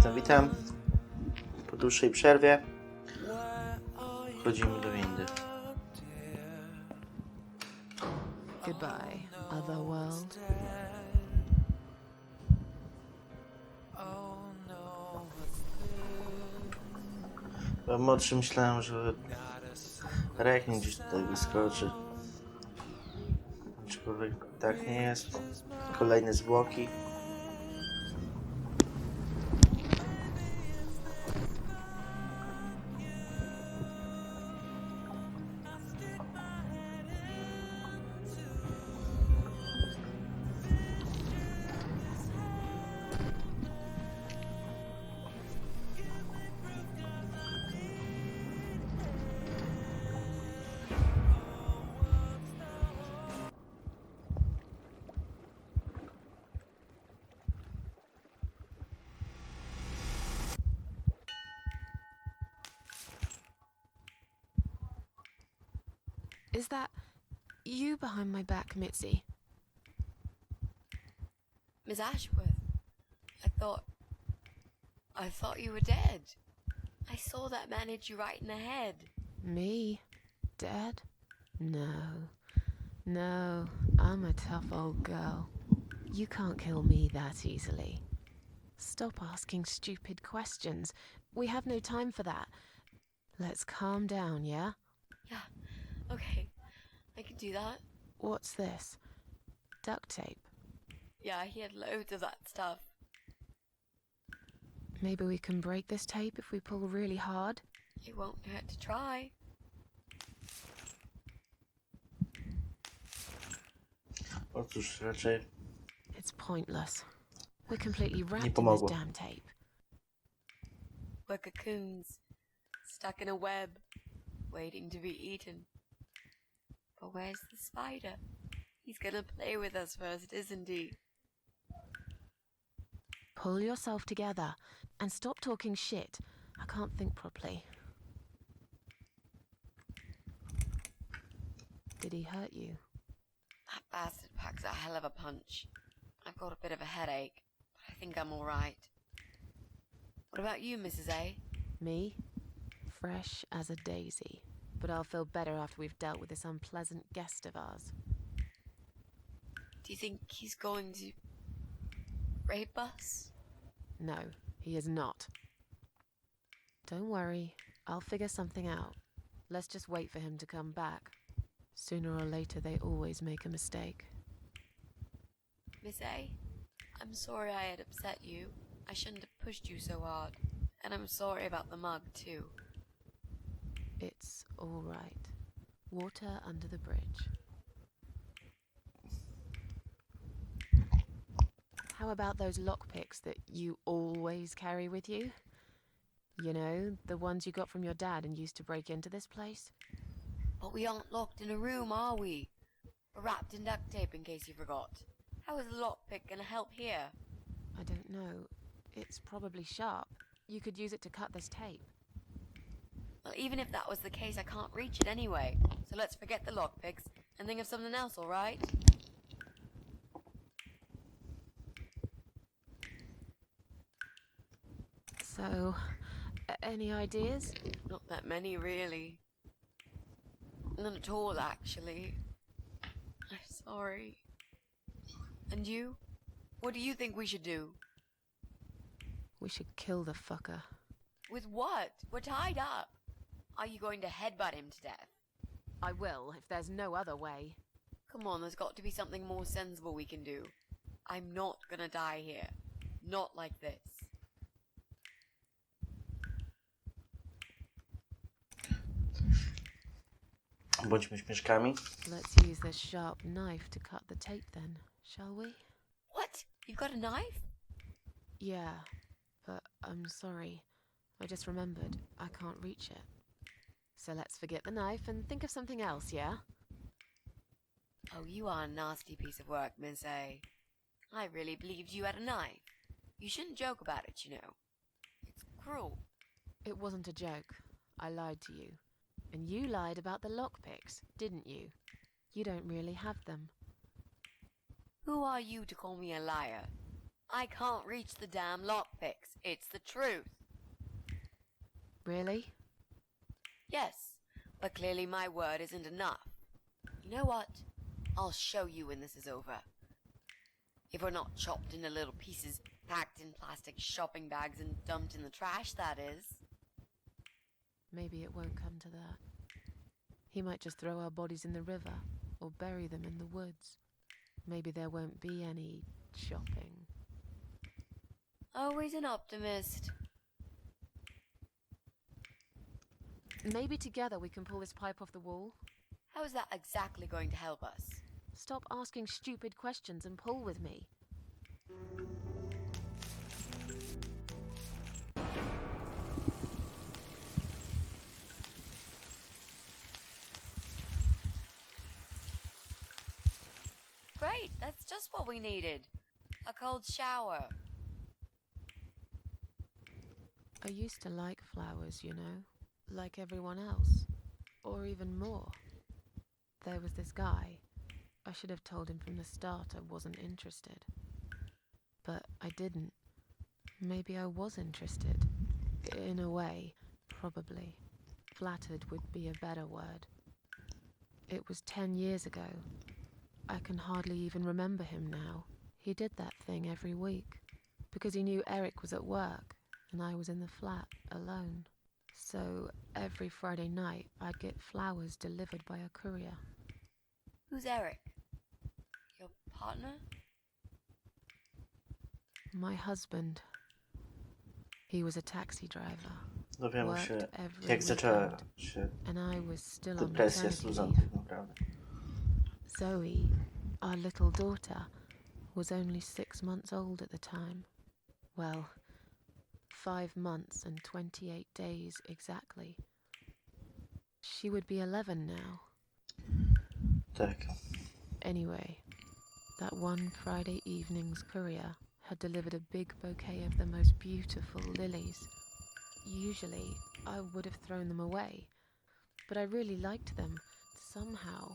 Witam. Po dłuższej przerwie wchodzimy do windy. Goodbye, other world. Byłem młodszy, myślałem, że reknie gdzieś tutaj wyskoczy. Aczkolwiek tak nie jest. Kolejne zwłoki. Is that you behind my back, Mitzi? Miss Ashworth, I thought you were dead. I saw that man hit you right in the head. Me? Dead? No. No, I'm a tough old girl. You can't kill me that easily. Stop asking stupid questions. We have no time for that. Let's calm down, yeah? Yeah, okay, I can do that. What's this? Duct tape. Yeah, he had loads of that stuff. Maybe we can break this tape if we pull really hard? It won't hurt to try. Otóż raczej It's pointless. We're completely wrapped in this pomogło. damn tape. We're cocoons, stuck in a web, waiting to be eaten. But where's the spider? He's gonna play with us first, isn't he? Pull yourself together and stop talking shit. I can't think properly. Did he hurt you? That bastard packs a hell of a punch. I've got a bit of a headache, but I think I'm all right. What about you, Mrs. A? Me? Fresh as a daisy. But I'll feel better after we've dealt with this unpleasant guest of ours. Do you think he's going to rape us? No, he is not. Don't worry, I'll figure something out. Let's just wait for him to come back. Sooner or later, they always make a mistake. Miss A, I'm sorry I had upset you. I shouldn't have pushed you so hard. And I'm sorry about the mug, too. It's all right. Water under the bridge. How about those lockpicks that you always carry with you? You know, the ones you got from your dad and used to break into this place? But we aren't locked in a room, are we? We're wrapped in duct tape in case you forgot. How is a lockpick gonna help here? I don't know. It's probably sharp. You could use it to cut this tape. Well, even if that was the case, I can't reach it anyway. So let's forget the lockpicks and think of something else, alright? So, any ideas? Not that many, really. None at all, actually. I'm sorry. And you? What do you think we should do? We should kill the fucker. With what? We're tied up. Are you going to headbutt him to death? I will, if there's no other way. Come on, there's got to be something more sensible we can do. I'm not gonna die here. Not like this. bądźmy śmieszkami. Let's use this sharp knife to cut the tape then, shall we? What? You've got a knife? Yeah, but I'm sorry. I just remembered I can't reach it. So let's forget the knife and think of something else, yeah? Oh, you are a nasty piece of work, Miss A. I really believed you had a knife. You shouldn't joke about it, you know. It's cruel. It wasn't a joke. I lied to you. And you lied about the lockpicks, didn't you? You don't really have them. Who are you to call me a liar? I can't reach the damn lockpicks. It's the truth. Really? Yes, but clearly my word isn't enough. You know what? I'll show you when this is over. If we're not chopped into little pieces, packed in plastic shopping bags and dumped in the trash, that is. Maybe it won't come to that. He might just throw our bodies in the river or bury them in the woods. Maybe there won't be any shopping. Always an optimist. Maybe together we can pull this pipe off the wall. How is that exactly going to help us? Stop asking stupid questions and pull with me. Great, that's just what we needed. A cold shower. I used to like flowers, you know, like everyone else, or even more. There was this guy. I should have told him from the start I wasn't interested. But I didn't. Maybe I was interested. In a way, probably. Flattered would be a better word. It was 10 years ago. I can hardly even remember him now. He did that thing every week, because he knew Eric was at work and I was in the flat alone. So every Friday night I'd get flowers delivered by a courier. Who's Eric? Your partner? My husband. He was a taxi driver. Dowiemy Worked się, every jak zaczęła weekend, się and I was still on depresja z maternity Luzą leave. tak naprawdę. Zoe, our little daughter, was only 6 months old at the time. Well, 5 months and 28 days exactly. She would be 11 now. Tak. Anyway, that one Friday evening's courier had delivered a big bouquet of the most beautiful lilies. Usually, I would have thrown them away, but I really liked them somehow.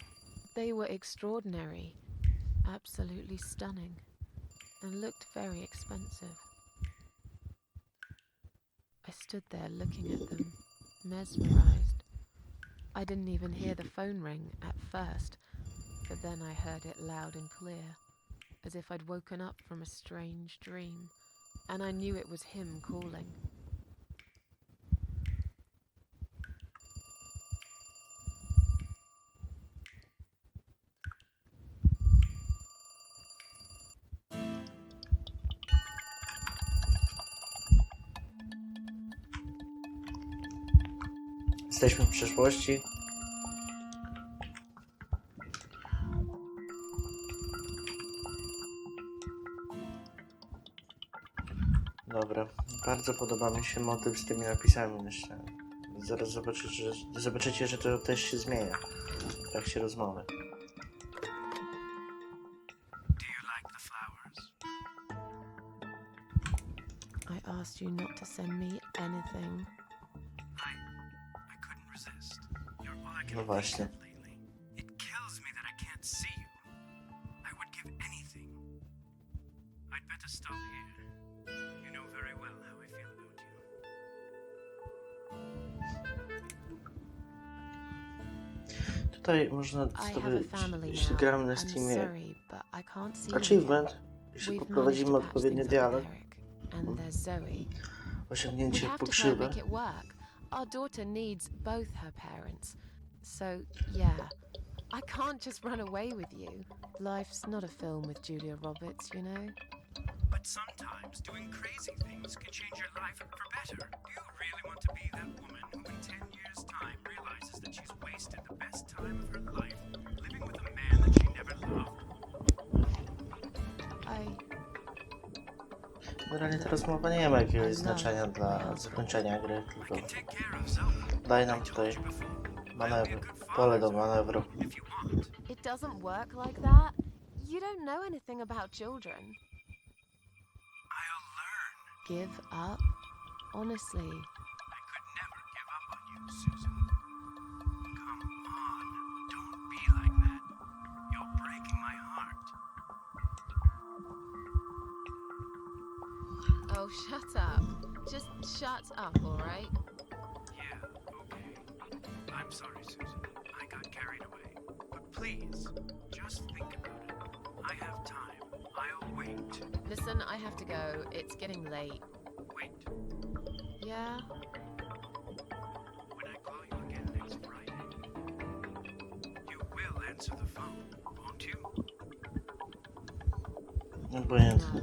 They were extraordinary, absolutely stunning, and looked very expensive. I stood there looking at them, mesmerized. I didn't even hear the phone ring at first, but then I heard it loud and clear, as if I'd woken up from a strange dream, and I knew it was him calling. Jesteśmy w przyszłości. Dobra, bardzo podoba mi się motyw z tymi napisami na ścianie. Zaraz zobaczycie, że to też się zmienia w trakcie rozmowy. Do you like the flowers? I asked you not to send me anything. I couldn't resist. You're all I can No właśnie. think of lately. It kills me that I can't see you. I would give anything. I'd better stop here. You know very well how I feel about you. Tutaj można I have a zdobyć, family jeśli now. gramy na I'm Steamie, sorry, but I can't see them achievement, yet. jeśli We've managed poprowadzimy to patch odpowiedni things up dialog, with Eric, and there's Zoe. We osiągnięcie have to try and pokrzywy. make it work. Our daughter needs both her parents. So, yeah, I can't just run away with you. Life's not a film with Julia Roberts, you know? But sometimes doing crazy things can change your life for better. Do you really want to be that woman who in 10 years' time realizes that she's wasted the best time of her life living with a man that she never loved? Generalnie ta rozmowa nie ma jakiegoś znaczenia dla zakończenia gry, I tylko can take care of Zoe. daje nam tutaj manewr, pole do manewru. If you want. It doesn't work like that. You don't know anything about children. I'll learn. Give up? Honestly, I could never give up on you, Susan. Come on, don't be like that. You're breaking my heart. Oh, shut up. Just shut up, alright? Yeah, okay. I'm sorry, Susan. I got carried away. But please, just think about it. I have time. I'll wait. Listen, I have to go. It's getting late. Wait. Yeah? When I call you again next Friday, you will answer the phone, won't you? Obojętnie. No.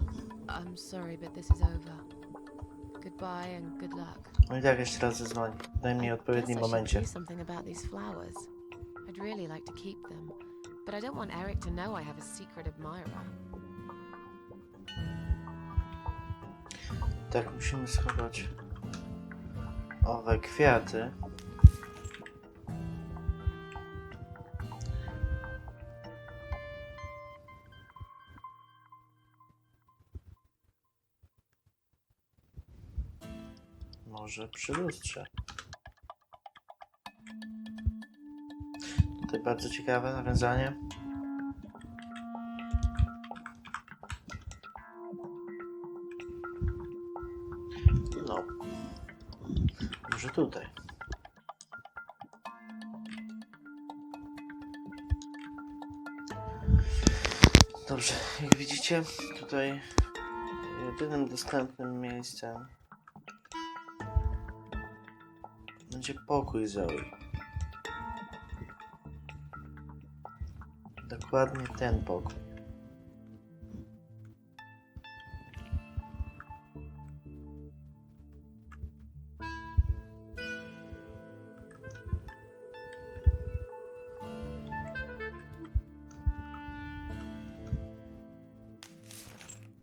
I'm sorry, but this is over. Goodbye and good luck. No i tak jeszcze raz zadzwoni. Daj mi I odpowiednim guess I should momencie. do something about these flowers. I'd really like to keep them, but I don't want Eric to know I have a secret admirer. Tak, musimy schować owe kwiaty. Może przy lustrze. Tutaj bardzo ciekawe nawiązanie. No. Może tutaj. Dobrze, jak widzicie, tutaj jedynym dostępnym miejscem będzie pokój Zoe. Dokładnie ten pokój.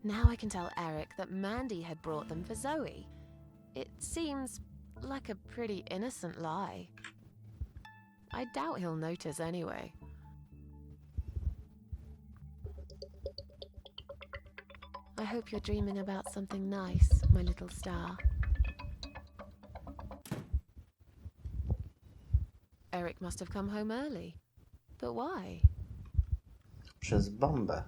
Now I can tell Eric that Mandy had brought them for Zoe. It seems like a pretty innocent lie. I doubt he'll notice anyway. I hope you're dreaming about something nice, my little star. Eric must have come home early. But why? Przez bombę.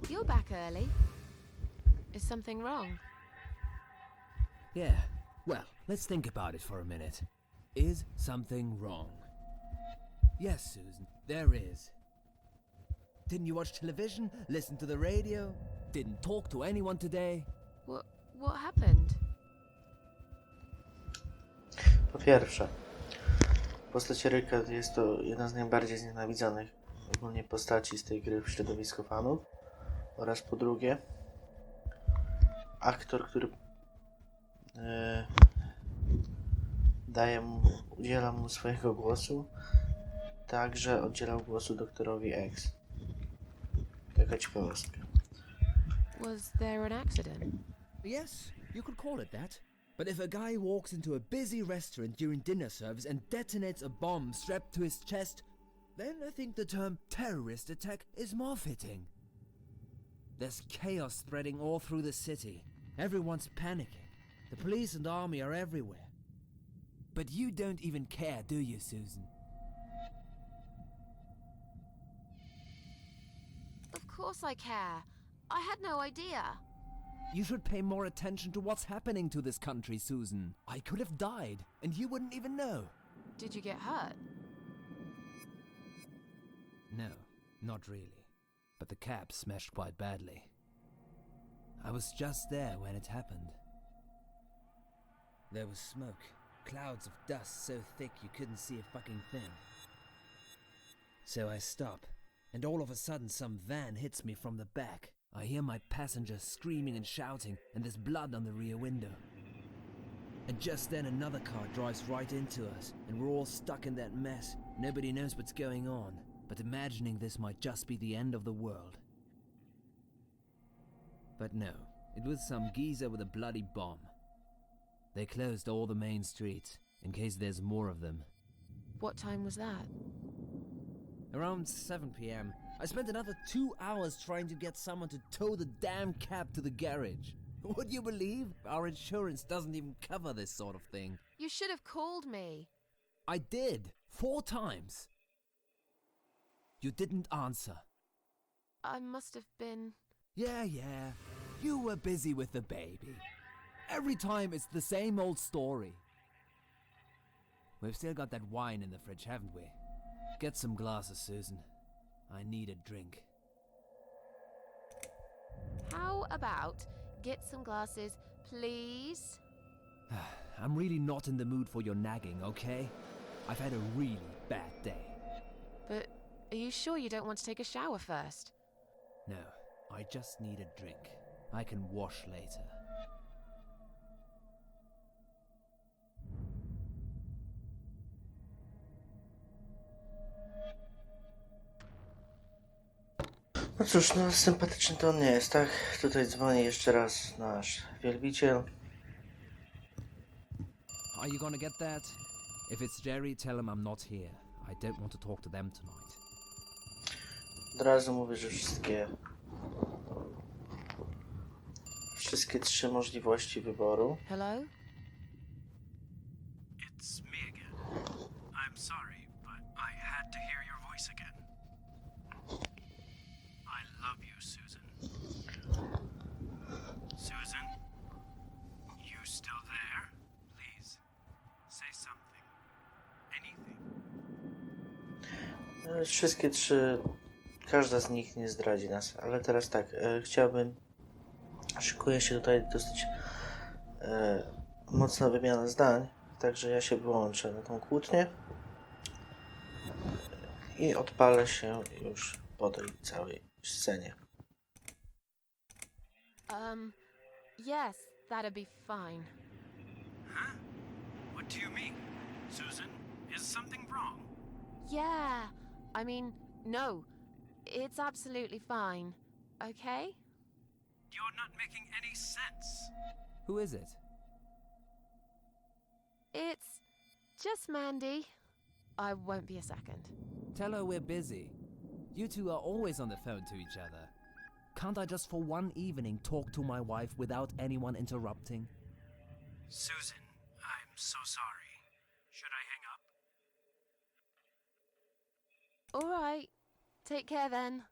You're back early. Is something wrong? Yeah, well, let's think about it for a minute. Is something wrong? Yes, Susan, there is. Didn't you watch television? Listen to the radio? Didn't talk to anyone today? What happened? Po pierwsze, postać Eryka jest to jedna z najbardziej znienawidzonych ogólnie postaci z tej gry w środowisku fanów. Oraz po drugie, aktor, który udziela mu swojego głosu, także oddzielał głosu doktorowi X. Taka ciekawostka. Was there an accident? Yes, you could call it that. But if a guy walks into a busy restaurant during dinner service and detonates a bomb strapped to his chest, then I think the term terrorist attack is more fitting. There's chaos spreading all through the city. Everyone's panicking. The police and army are everywhere. But you don't even care, do you, Susan? Of course I care. I had no idea. You should pay more attention to what's happening to this country, Susan. I could have died, and you wouldn't even know. Did you get hurt? No, not really. But the cab smashed quite badly. I was just there when it happened. There was smoke, clouds of dust so thick you couldn't see a fucking thing. So I stop, and all of a sudden some van hits me from the back. I hear my passengers screaming and shouting, and there's blood on the rear window. And just then another car drives right into us, and we're all stuck in that mess. Nobody knows what's going on. But imagining this might just be the end of the world. But no, it was some geezer with a bloody bomb. They closed all the main streets, in case there's more of them. What time was that? Around 7 p.m., I spent another 2 hours trying to get someone to tow the damn cab to the garage. Would you believe? Our insurance doesn't even cover this sort of thing. You should have called me. I did. 4 times. You didn't answer. I must have been... Yeah. You were busy with the baby. Every time it's the same old story. We've still got that wine in the fridge, haven't we? Get some glasses, Susan. I need a drink. How about get some glasses, please? I'm really not in the mood for your nagging, okay? I've had a really bad day. But are you sure you don't want to take a shower first? No, I just need a drink. I can wash later. No cóż, no sympatyczny to on nie jest, tak? Tutaj dzwoni jeszcze raz nasz wielbiciel. Are you gonna get that? If it's Jerry, tell him I'm not here. I don't want to talk to them tonight. Od razu mówię, że wszystkie 3 możliwości wyboru. Hello? It's me again. I'm sorry, but I had to hear your voice again. I love you, Susan. Susan? You still there? Please, say something. Anything. Wszystkie 3, każda z nich nie zdradzi nas, ale teraz tak, szykuję się tutaj dosyć mocna wymiana zdań, także ja się wyłączę na tą kłótnię i odpalę się już po tej całej scenie. Yes, that'd be fine. Huh? What do you mean? Susan, is something wrong? Yeah, I mean, no, it's absolutely fine. Okay? You're not making any sense. Who is it? It's just Mandy. I won't be a second. Tell her we're busy. You two are always on the phone to each other. Can't I just for one evening talk to my wife without anyone interrupting? Susan, I'm so sorry. Should I hang up? All right, take care then.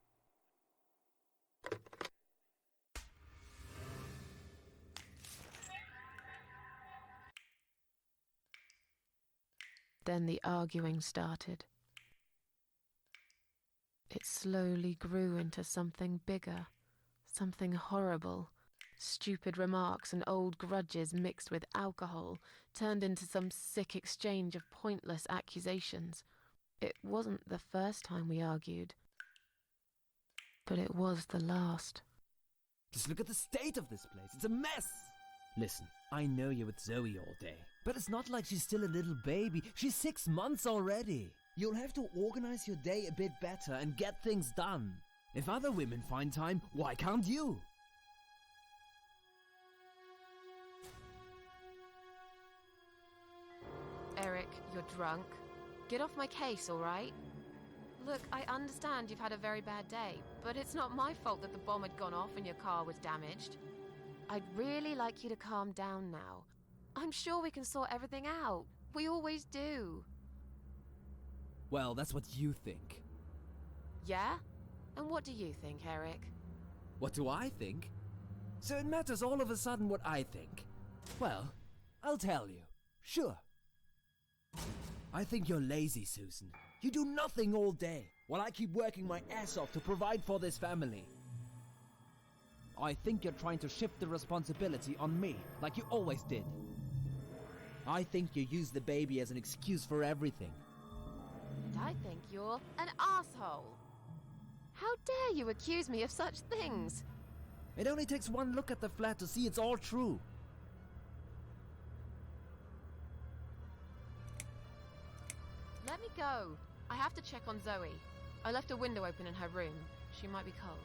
Then the arguing started. It slowly grew into something bigger, something horrible. Stupid remarks and old grudges mixed with alcohol turned into some sick exchange of pointless accusations. It wasn't the first time we argued, but it was the last. Just look at the state of this place. It's a mess. Listen, I know you're with Zoe all day, but it's not like she's still a little baby. She's 6 months already. You'll have to organize your day a bit better and get things done. If other women find time, why can't you? Eric, you're drunk. Get off my case, all right? Look, I understand you've had a very bad day, but it's not my fault that the bomb had gone off and your car was damaged. I'd really like you to calm down now. I'm sure we can sort everything out. We always do. Well, that's what you think. Yeah? And what do you think, Eric? What do I think? So it matters all of a sudden what I think. Well, I'll tell you. Sure. I think you're lazy, Susan. You do nothing all day, while I keep working my ass off to provide for this family. I think you're trying to shift the responsibility on me, like you always did. I think you use the baby as an excuse for everything. And I think you're an asshole. How dare you accuse me of such things? It only takes one look at the flat to see it's all true. Let me go. I have to check on Zoe. I left a window open in her room. She might be cold.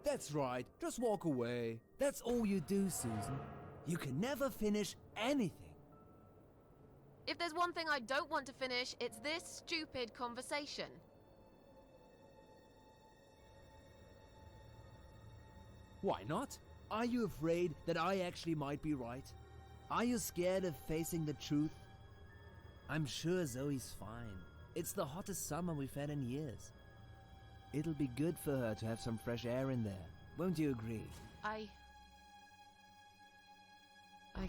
That's right, just walk away. That's all you do, Susan. You can never finish anything. If there's one thing I don't want to finish, it's this stupid conversation. Why not? Are you afraid that I actually might be right? Are you scared of facing the truth? I'm sure Zoe's fine. It's the hottest summer we've had in years. It'll be good for her to have some fresh air in there. Won't you agree? I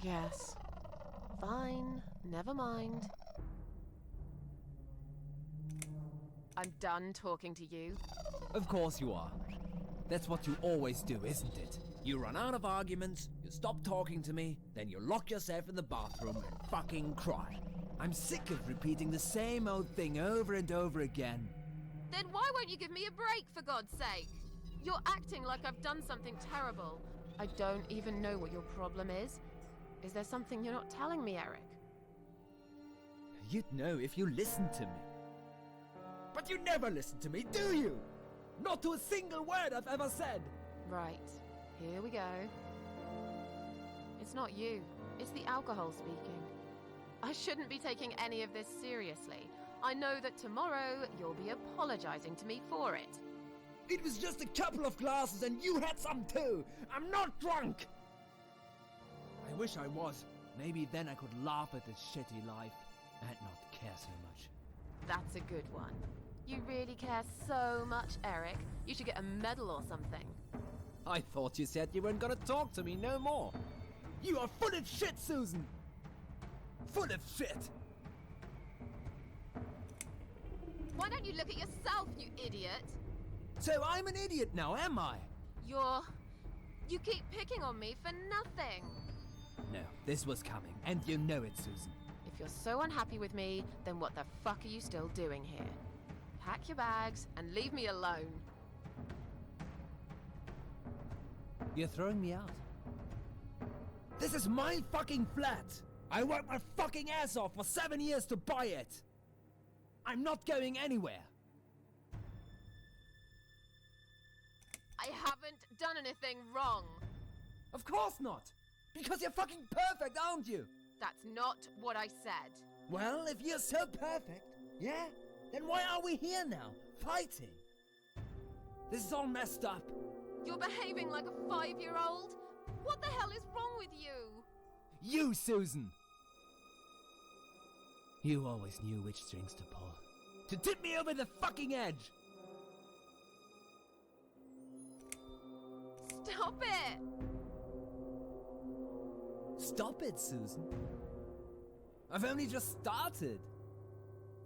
guess. Fine, never mind. I'm done talking to you. Of course you are. That's what you always do, isn't it? You run out of arguments, you stop talking to me, then you lock yourself in the bathroom and fucking cry. I'm sick of repeating the same old thing over and over again. Then why won't you give me a break, for God's sake? You're acting like I've done something terrible. I don't even know what your problem is. Is there something you're not telling me, Eric? You'd know if you listened to me. But you never listen to me, do you? Not to a single word I've ever said. Right, here we go. It's not you, it's the alcohol speaking. I shouldn't be taking any of this seriously. I know that tomorrow you'll be apologizing to me for it. It was just a couple of glasses and you had some too. I'm not drunk. I wish I was. Maybe then I could laugh at this shitty life and not care so much. That's a good one. You really care so much, Eric. You should get a medal or something. I thought you said you weren't gonna talk to me no more. You are full of shit, Susan. Full of shit. Why don't you look at yourself, you idiot? So I'm an idiot now, am I? You keep picking on me for nothing. No, this was coming, and you know it, Susan. If you're so unhappy with me, then what the fuck are you still doing here? Pack your bags and leave me alone. You're throwing me out. This is my fucking flat. I worked my fucking ass off for 7 years to buy it. I'm not going anywhere. I haven't done anything wrong. Of course not. Because you're fucking perfect, aren't you? That's not what I said. Well, if you're so perfect, yeah? Then why are we here now, fighting? This is all messed up. You're behaving like a 5-year-old? What the hell is wrong with you? You, Susan! You always knew which strings to pull. To tip me over the fucking edge! Stop it! Stop it, Susan. I've only just started.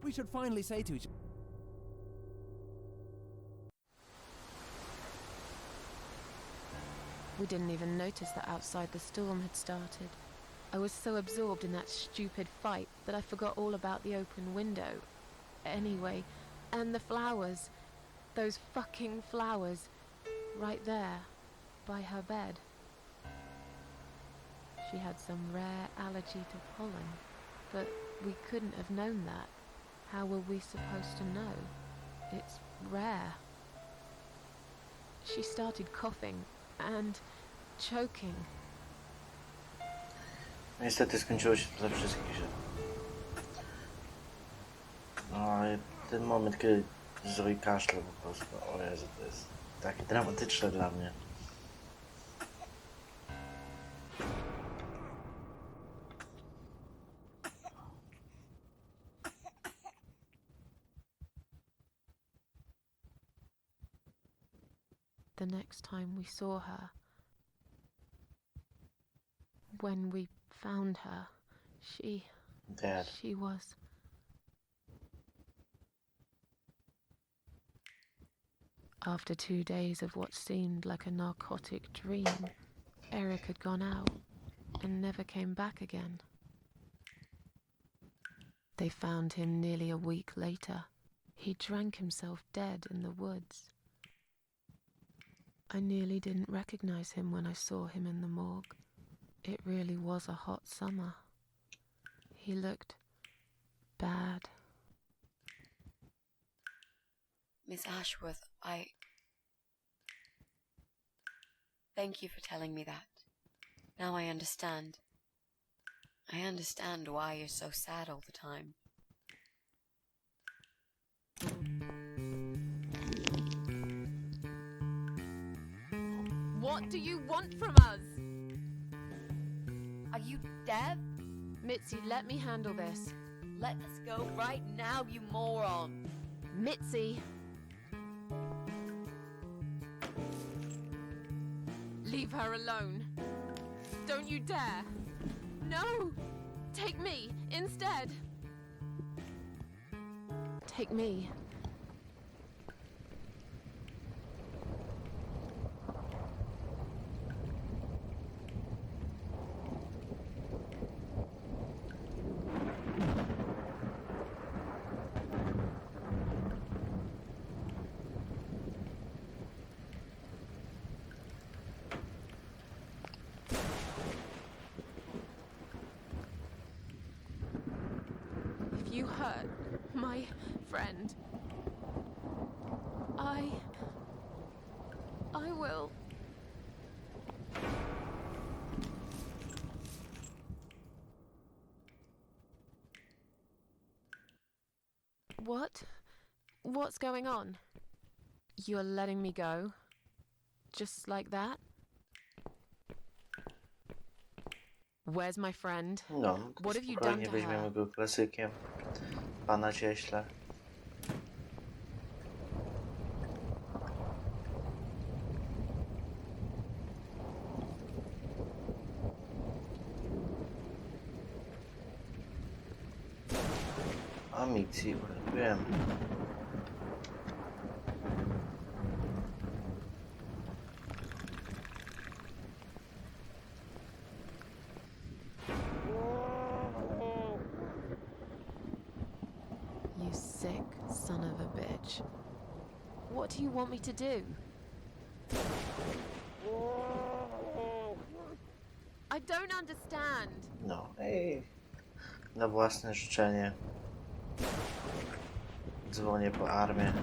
We should finally say to each other. We didn't even notice that outside the storm had started. I was so absorbed in that stupid fight that I forgot all about the open window. Anyway, and the flowers. Those fucking flowers. Right there, by her bed. She had some rare allergy to pollen, but we couldn't have known that. How were we supposed to know? It's rare. She started coughing and choking. Niestety skończyło się to dla wszystkich, że... No, i ten moment, kiedy Zoe kaszle po prostu, o Jezu, to jest takie dramatyczne dla mnie. The next time we saw her, when we found her, Dead. she was... After 2 days of what seemed like a narcotic dream, Eric had gone out and never came back again. They found him nearly a week later. He drank himself dead in the woods. I nearly didn't recognize him when I saw him in the morgue. It really was a hot summer. He looked bad. Miss Ashworth, Thank you for telling me that. Now I understand. I understand why you're so sad all the time. What do you want from us? Are you deaf? Mitzi, let me handle this. Let us go right now, you moron. Mitzi! Leave her alone. Don't you dare! No! Take me instead! Take me. If you hurt my friend, I will. What? What's going on? You're letting me go? Just like that? Where's my friend? No, What have you done spokojnie to weźmiemy her? go klasykiem. Pana cieśle. A Mixi, wiem. You sick son of a bitch. What do you want me to do? I don't understand. No, ej. Na własne życzenie. Dzwonię po armię.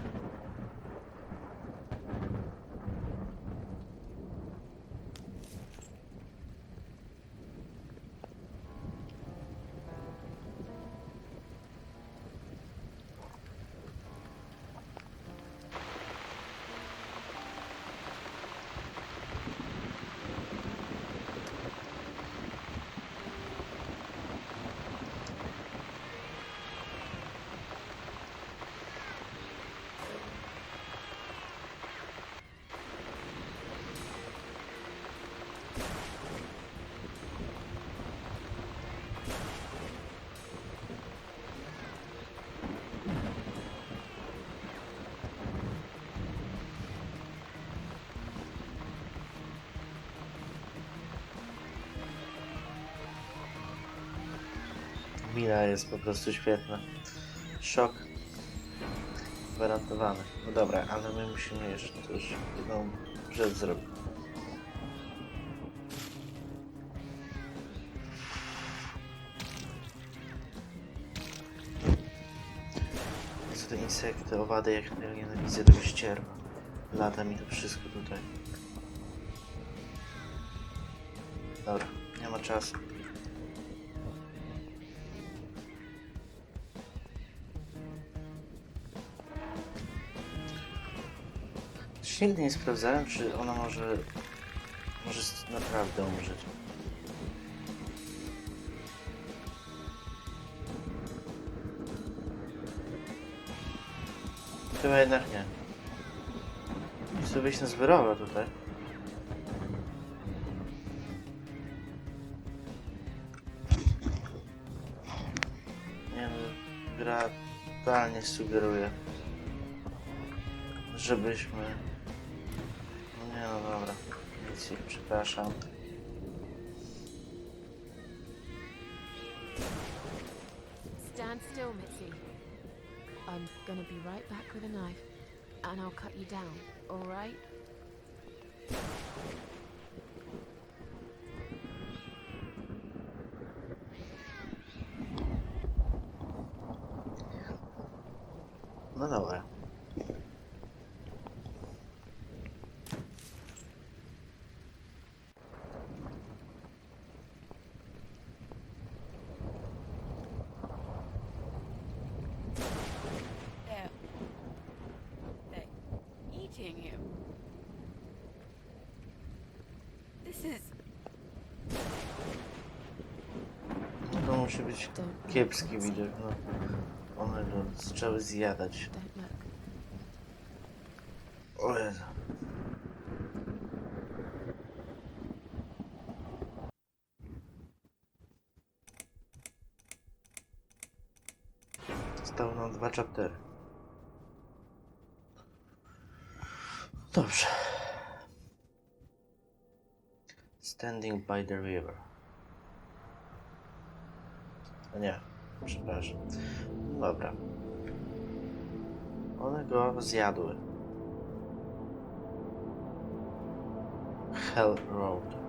Mina jest po prostu świetna. Szok gwarantowany. No dobra, ale my musimy jeszcze też jedną rzecz zrobić. Co te insekty, owady, jak ja nienawidzę tego ścierwa. Lata mi to wszystko tutaj. Dobra, nie ma czasu. Nigdy nie sprawdzałem, czy ona może naprawdę umrzeć. Chyba jednak nie. Chcę wyjść na zbiorowe tutaj. Nie no, gra totalnie sugeruje, żebyśmy... Nie no dobra, nic, przepraszam. Stand still, Mitzi. I'm gonna be right back with a knife, and I'll cut you down, alright? No dobra. There. They're eating him. This is... No to musi być kiepski widok, no. One go zaczęły zjadać. Don't look. O Jezu. Zostały nam 2 chaptery. Dobrze. Standing by the river. A nie, przepraszam. Dobra. One go zjadły. Hell Road.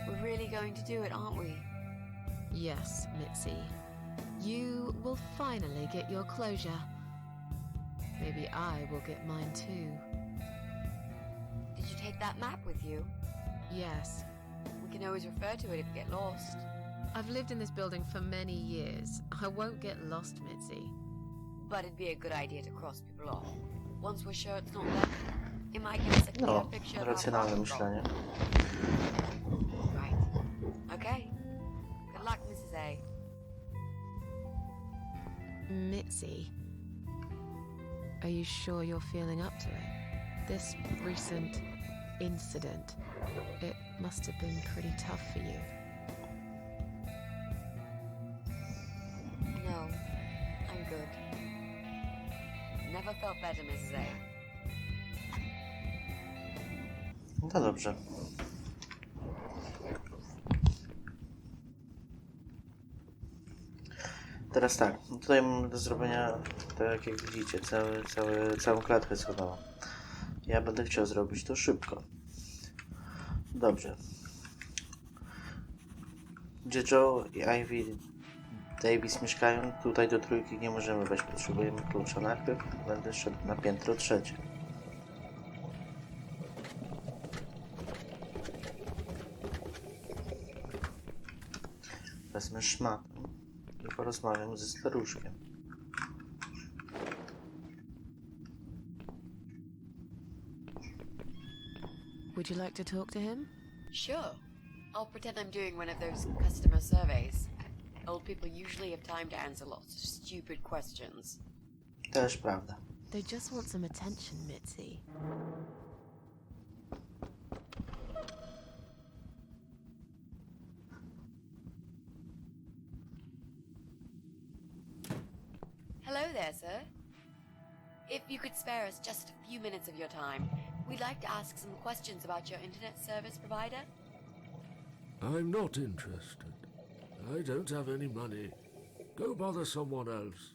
We're really going to do it, aren't we? Yes, Mitzi. You will finally get your closure. Maybe I will get mine too. Did you take that map with you? Yes. We can always refer to it if we get lost. I've lived in this building for many years. I won't get lost, Mitzi. But it'd be a good idea to cross people off. Once we're sure it's not them, it might give us a clear No, picture of how racjonalne far we've myślenie. gone. Right. Okay. Good luck, Mrs. A. Mitzi, are you sure you're feeling up to it? This recent incident, it must have been pretty tough for you. No, I'm good. Never felt better, Mrs. A. No dobrze. Teraz tak, tutaj mamy do zrobienia, tak jak widzicie, całą klatkę schodową. Ja będę chciał zrobić to szybko. Dobrze. Gdzie Joe i Ivy Davis mieszkają, tutaj do trójki nie możemy wejść, potrzebujemy klucza. Najpierw będę szedł na piętro trzecie. Wezmę szmatę i porozmawiam ze staruszkiem. Would you like to talk to him? Sure. I'll pretend I'm doing one of those customer surveys. Old people usually have time to answer lots of stupid questions. Też prawda. They just want some attention, Mitzi. Hello there, sir. If you could spare us just a few minutes of your time, we'd like to ask some questions about your internet service provider. I'm not interested. I don't have any money. Go bother someone else.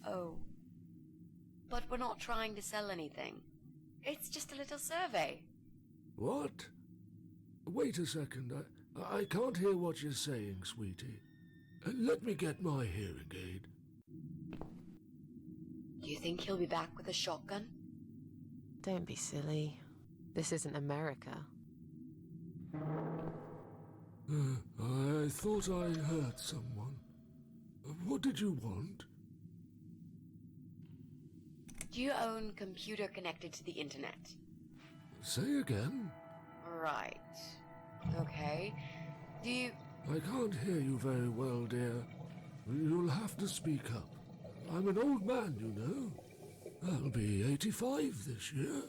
Oh. But we're not trying to sell anything. It's just a little survey. What? Wait a second. I can't hear what you're saying, sweetie. Let me get my hearing aid. Do you think he'll be back with a shotgun? Don't be silly. This isn't America. I thought I heard someone. What did you want? Do you own computer connected to the internet? Say again? Right. Okay. Do you... I can't hear you very well, dear. You'll have to speak up. I'm an old man, you know. I'll be 85 this year.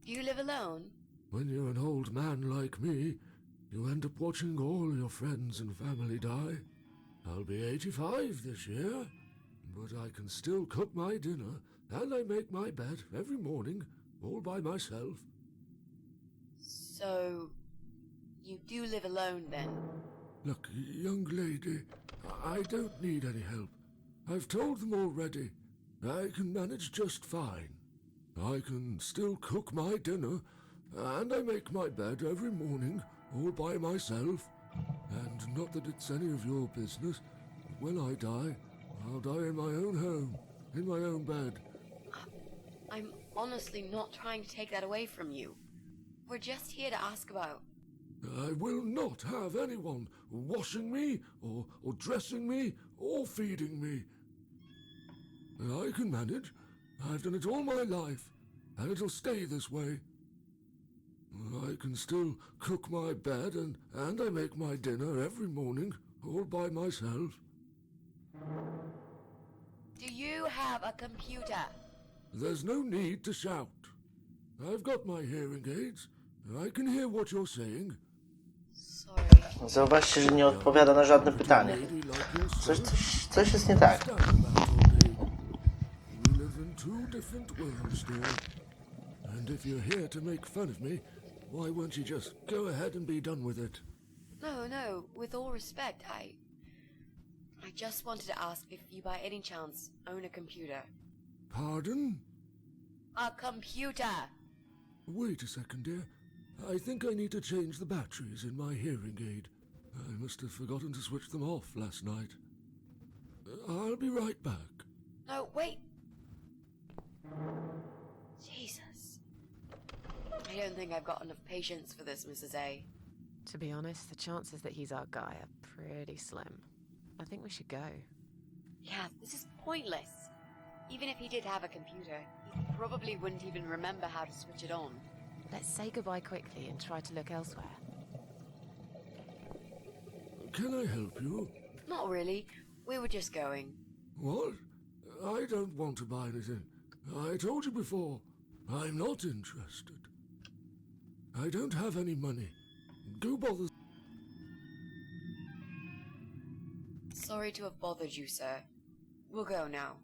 Do you live alone? When you're an old man like me, you end up watching all your friends and family die. I'll be 85 this year, but I can still cook my dinner, and I make my bed every morning, all by myself. So... you do live alone, then? Look, young lady, I don't need any help. I've told them already. I can manage just fine. I can still cook my dinner, and I make my bed every morning all by myself. And not that it's any of your business, but when I die, I'll die in my own home, in my own bed. I'm honestly not trying to take that away from you. We're just here to ask about. I will not have anyone washing me, or dressing me, or feeding me. I can manage. I've done it all my life, and it'll stay this way. I can still cook my bed, and I make my dinner every morning, all by myself. Do you have a computer? There's no need to shout. I've got my hearing aids. I can hear what you're saying. Sorry. Zauważcie, że nie odpowiada na żadne pytanie. Coś jest nie tak. We live in two different worlds, dear. And if you're here to make fun of me, why won't you just go ahead and be done with it? No, with all respect, I just wanted to ask if you by any chance own a computer. Pardon? A computer! Wait a second, dear. I think I need to change the batteries in my hearing aid. I must have forgotten to switch them off last night. I'll be right back. No, wait! Jesus. I don't think I've got enough patience for this, Mrs. A. To be honest, the chances that he's our guy are pretty slim. I think we should go. Yeah, this is pointless. Even if he did have a computer, he probably wouldn't even remember how to switch it on. Let's say goodbye quickly and try to look elsewhere. Can I help you? Not really. We were just going. What? I don't want to buy anything. I told you before, I'm not interested. I don't have any money. Go bother. Sorry to have bothered you, sir. We'll go now.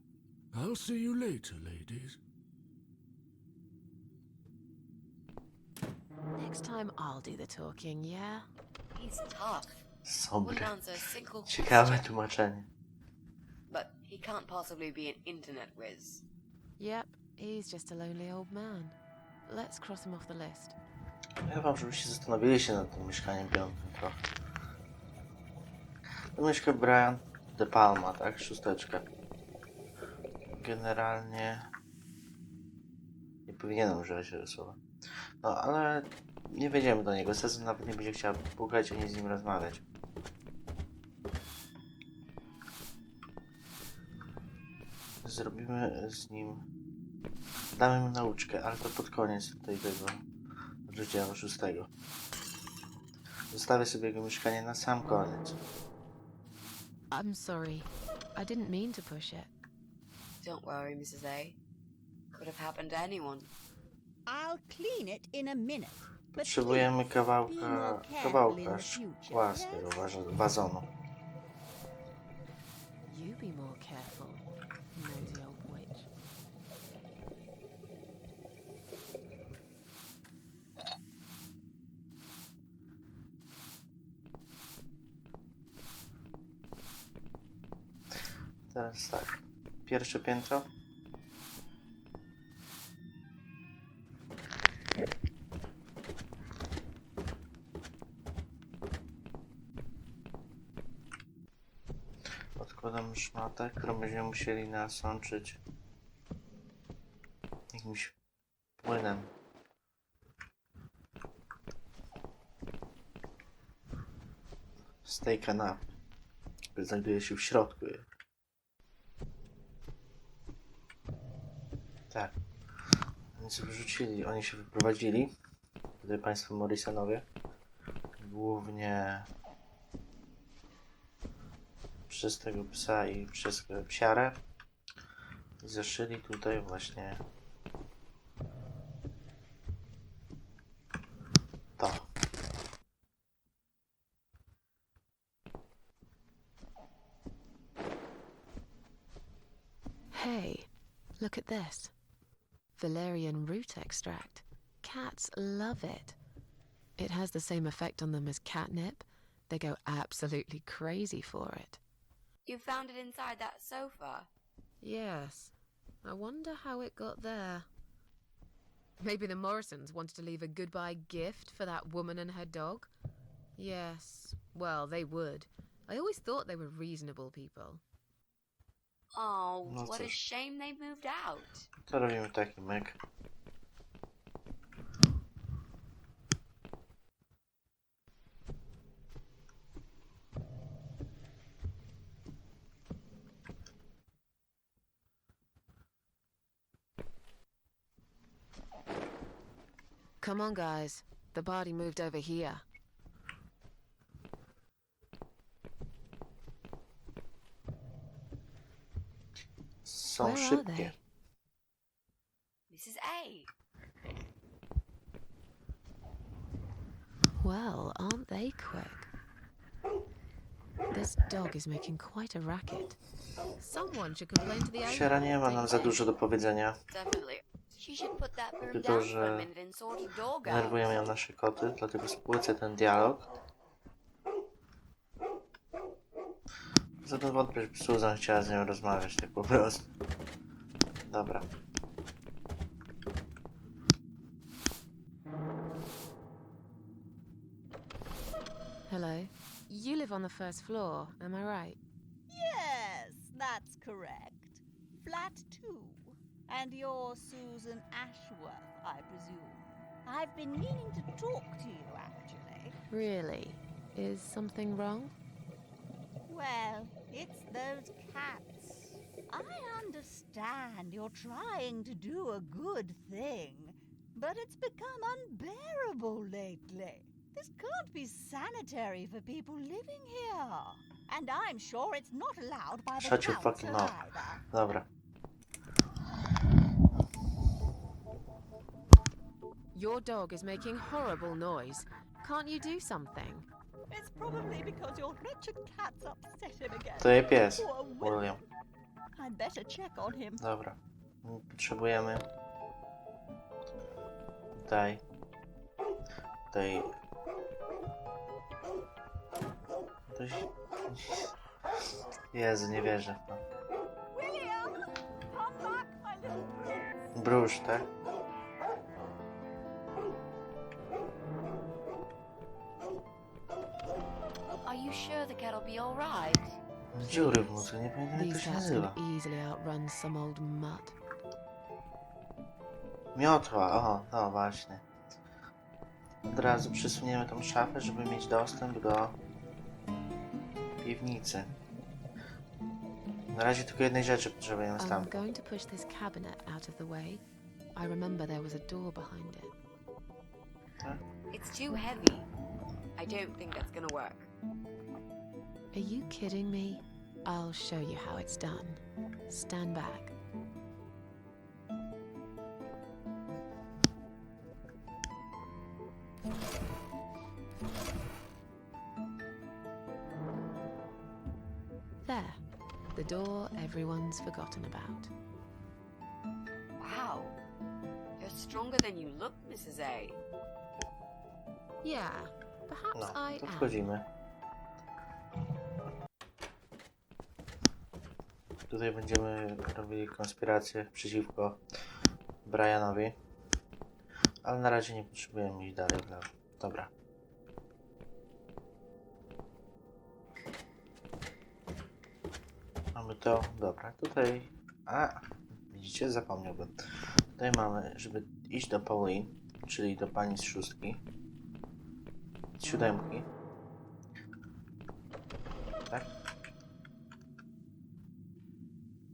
I'll see you later, ladies. Next time I'll do the talking, yeah? He's tough. Sobie. Wouldn't answer a single Ciekawe question. tłumaczenie. But he can't possibly be an internet whiz. Yep, he's just a lonely old man. Let's cross him off the list. Ja wam, żebyście zastanowili się nad tym mieszkaniem piątym trochę. To mieszka Brian De Palma, tak? 6. Generalnie nie powinienem używać tego słowa. No, ale nie wejdziemy do niego. Sezon nawet nie będzie chciał pukać ani z nim rozmawiać. Zrobimy z nim... Damy mu nauczkę, ale to pod koniec tego rozdziału 6. Zostawię sobie jego mieszkanie na sam koniec. I'm sorry. I didn't mean to push it. Don't worry, Mrs. A. Could have happened to anyone. I'll clean it in a minute. But Potrzebujemy please, be more careful in kawałka the future, szkła z tego wazonu. You be more careful, nosy old witch. Teraz tak. Pierwsze piętro. Odkładam szmatę, którą będziemy musieli nasączyć jakimś płynem. Z tej kanapy, który znajduje się w środku. Tak. Oni się wyrzucili, oni się wyprowadzili. Tutaj państwo Morrisonowie. Głównie przez tego psa i przez psiarę. I zaszyli tutaj właśnie to. Hey, look at this. Valerian root extract. Cats love it. It has the same effect on them as catnip. They go absolutely crazy for it. You found it inside that sofa. Yes. I wonder how it got there. Maybe the Morrisons wanted to leave a goodbye gift for that woman and her dog? Yes, well, they would. I always thought they were reasonable people. Oh, No what a cóż. shame they moved out. To robimy taki myk. Come on, guys. The party moved over here. Są Where are szybkie. they? Mrs. A. Well, aren't they quick? This dog is making quite a racket. Someone should complain to the owner. Siara nie ma nam za dużo do powiedzenia, Definitely. She should put that broom tylko down for a że minute and sort her dog out. denerwują ją nasze koty, dlatego spłycę ten dialog. Zatem wątpię, że Susan chciała z nią rozmawiać tak po prostu. Dobra. Hello. You live on the first floor, am I right? Yes, that's correct. Flat 2. And you're Susan Ashworth, I presume. I've been meaning to talk to you, actually. Really? Is something wrong? Well, it's those cats. I understand you're trying to do a good thing, but it's become unbearable lately. This can't be sanitary for people living here. And I'm sure it's not allowed by the Shut your council fucking mouth. either. Dobra. Your dog is making horrible noise. Can't you do something? It's probably because your wretched cat's upset him again. To jej pies, Poor William. William. I'd better check on him. Dobra. Potrzebujemy tutaj Jezu, nie wierzę w to. William! Come back, my little prince! Brusz, tak? Are you sure the cat'll be all right? Dziury w mózgu, nie pamiętam jak to These się cats nazywa. can easily outrun some old mutt. Miotła, o, no właśnie. Od razu przesuniemy tą szafę, żeby mieć dostęp do piwnicy. Na razie tylko jednej rzeczy potrzebujemy I'm stamtąd. going to push this cabinet out of the way. I remember there was a door behind it. It's too heavy. I don't think that's gonna work. Are you kidding me? I'll show you how it's done. Stand back. There. The door everyone's forgotten about. Wow. You're stronger than you look, Mrs. A. Yeah, perhaps No, I to am. wchodzimy. Tutaj będziemy robili konspirację przeciwko Brianowi. Ale na razie nie potrzebujemy iść dalej w lewo. Dobra. Mamy to. Dobra, tutaj... A, widzicie? Zapomniałbym. Tutaj mamy, żeby iść do Pauline, czyli do pani z szóstki. Z siódemki. Tak?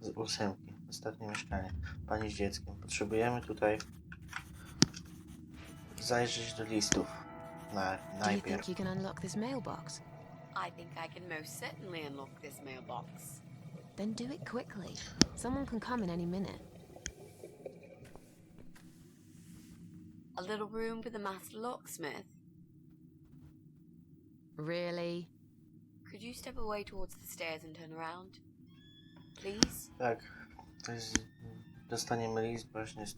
Z ósemki. Ostatnie mieszkanie. Pani z dzieckiem. Potrzebujemy tutaj zajrzeć do listów. Do you Najpierw. think you can unlock this mailbox? I think I can most certainly unlock this mailbox. Then do it quickly. Someone can come in any minute. A little room with a master locksmith. Really? Could you step away towards the stairs and turn around? Please? Tak. To jest... Dostaniemy list właśnie, z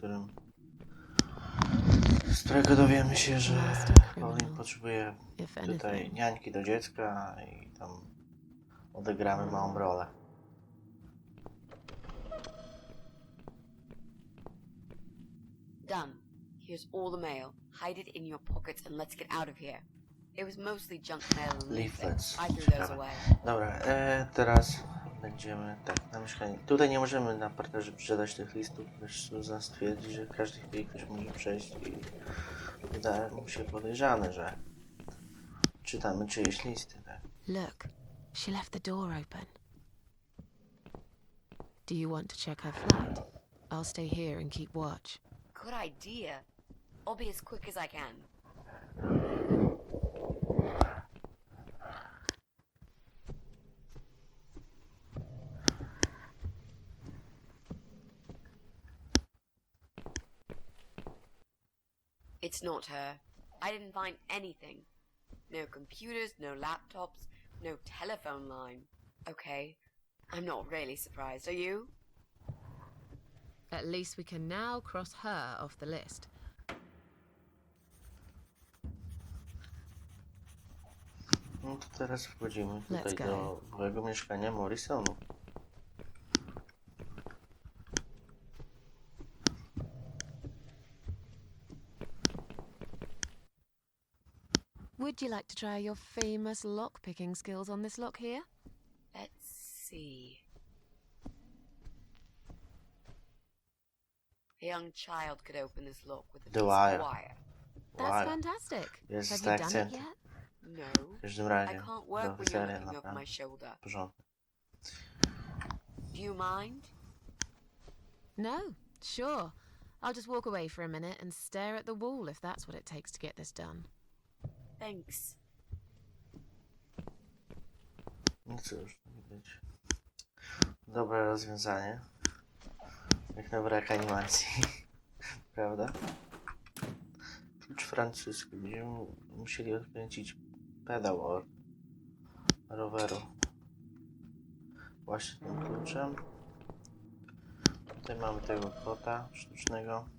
którego dowiemy się, że Pauline potrzebuje If tutaj anything. niańki do dziecka i tam odegramy małą rolę. Done. Here's all the mail. Hide it in your pockets and let's get out of here. It was mostly junk mail and Leaflets. leaflets. I threw those Ciekawe. away. Dobra, teraz będziemy tak na mieszkanie. Tutaj nie możemy na parterze przeczytać tych listów, gdyż Susan stwierdzi, że każdy chwili ktoś może przejść i wydaje mu się podejrzane, że czytamy czyjeś listy, tak? Look, she left the door open. Do you want to check her flat? I'll stay here and keep watch. Good idea. I'll be as quick as I can. It's not her. I didn't find anything. No computers, no laptops, no telephone line. Okay, I'm not really surprised, are you? At least we can now cross her off the list. No to teraz wchodzimy Let's tutaj go. do nowego mieszkania Morrisonu. Would you like to try your famous lock-picking skills on this lock here? Let's see. A young child could open this lock with a The piece wire. of wire. That's Wow. fantastic. Jest Have you done akcent. it yet? No, W każdym I razie, can't do work when you're oficera looking over naprawdę my shoulder. w porządku. Do you mind? No, sure. I'll just walk away for a minute and stare at the wall if that's what it takes to get this done. Thanks. No cóż, to nie być dobre rozwiązanie. Jak na brak animacji. Prawda? Klucz francuski. Będziemy musieli odkręcić pedał od roweru. Właśnie tym kluczem. Tutaj mamy tego kota sztucznego.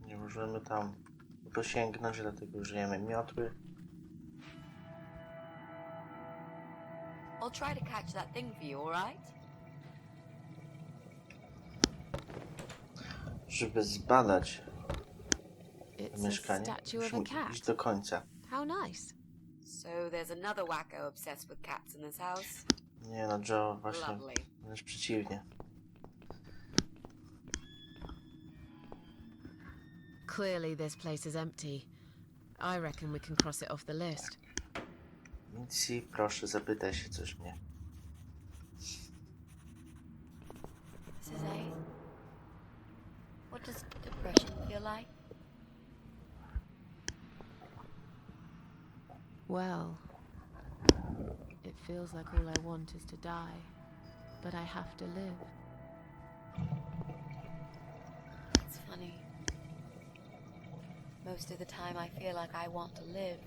Nie możemy tam dosięgnąć, dlatego użyjemy miotły. I'll try to catch that thing for you, alright? Żeby zbadać It's a mieszkanie, statue of a musimy cat. iść do końca. How nice. So there's another wacko obsessed with cats in this house? Nie no, Joe, właśnie Lovely. wręcz przeciwnie. Clearly this place is empty. I reckon we can cross it off the list. Mitzi, proszę, zapytaj się coś mnie. Mrs. A, what does depression feel like? Well, it feels like all I want is to die, but I have to live. It's funny. Most of the time I feel like I want to live.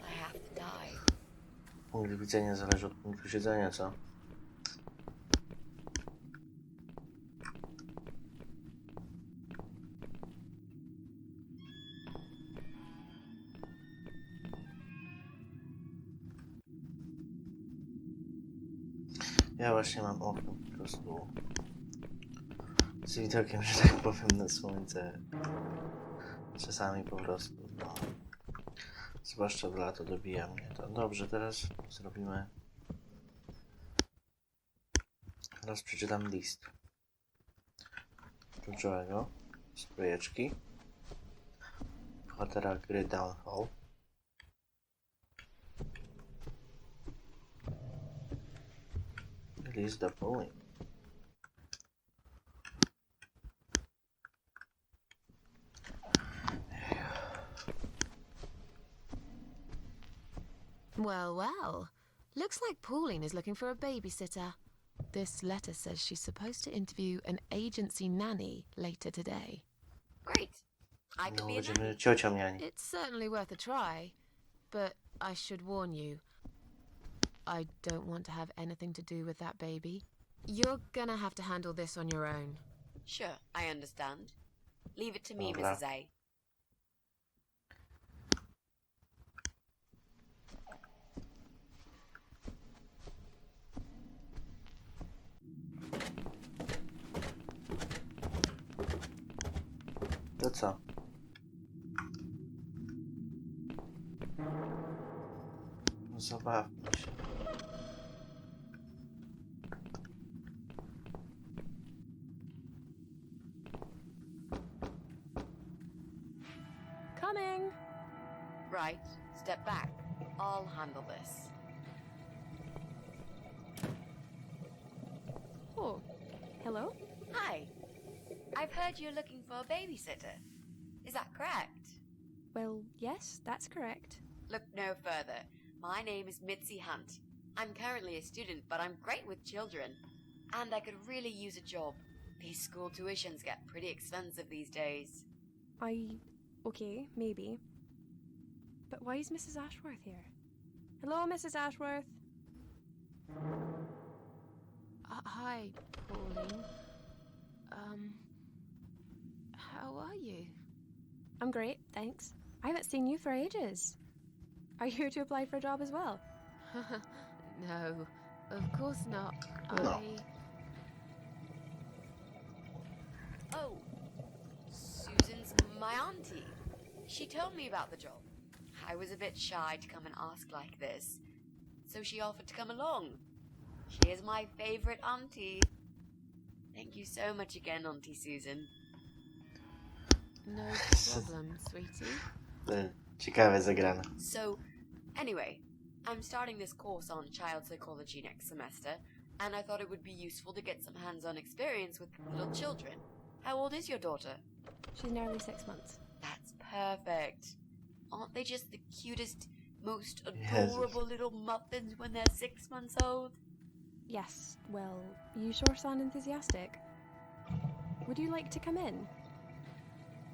I have to die. Punkt widzenia zależy od punktu siedzenia, co? Ja właśnie mam okno po prostu z widokiem, że tak powiem, na słońce. Czasami po prostu, no, zwłaszcza w lato dobija mnie to. Dobrze, teraz zrobimy... Teraz przeczytam list. Do Joe'ego, z projeczki. Bohatera gry Downfall. List do Pauline. Well, well. Looks like Pauline is looking for a babysitter. This letter says she's supposed to interview an agency nanny later today. Great. I could No, be a będziemy nanny. ciocią niani. It's certainly worth a try, but I should warn you. I don't want to have anything to do with that baby. You're gonna have to handle this on your own. Sure, I understand. Leave it to me, Dobra. Mrs. A. To co? No zabawmy się. Coming! Right, step back. I'll handle this. Oh, hello? Hi. I've heard you're looking for a babysitter. Is that correct? Well, yes, that's correct. Look no further. My name is Mitzi Hunt. I'm currently a student, but I'm great with children. And I could really use a job. These school tuitions get pretty expensive these days. Okay, maybe. But why is Mrs. Ashworth here? Hello, Mrs. Ashworth? Hi, Pauline. How are you? I'm great, thanks. I haven't seen you for ages. Are you here to apply for a job as well? No, of course not. No. Oh, Susan's my auntie. She told me about the job. I was a bit shy to come and ask like this, so she offered to come along. She is my favorite auntie. Thank you so much again, Auntie Susan. No problem, sweetie. Ciekawe zagrane. So, anyway, I'm starting this course on child psychology next semester, and I thought it would be useful to get some hands-on experience with little children. How old is your daughter? She's nearly 6 months. That's perfect. Aren't they just the cutest, most Yes. adorable little muffins when they're 6 months old? Yes, well, you sure sound enthusiastic. Would you like to come in?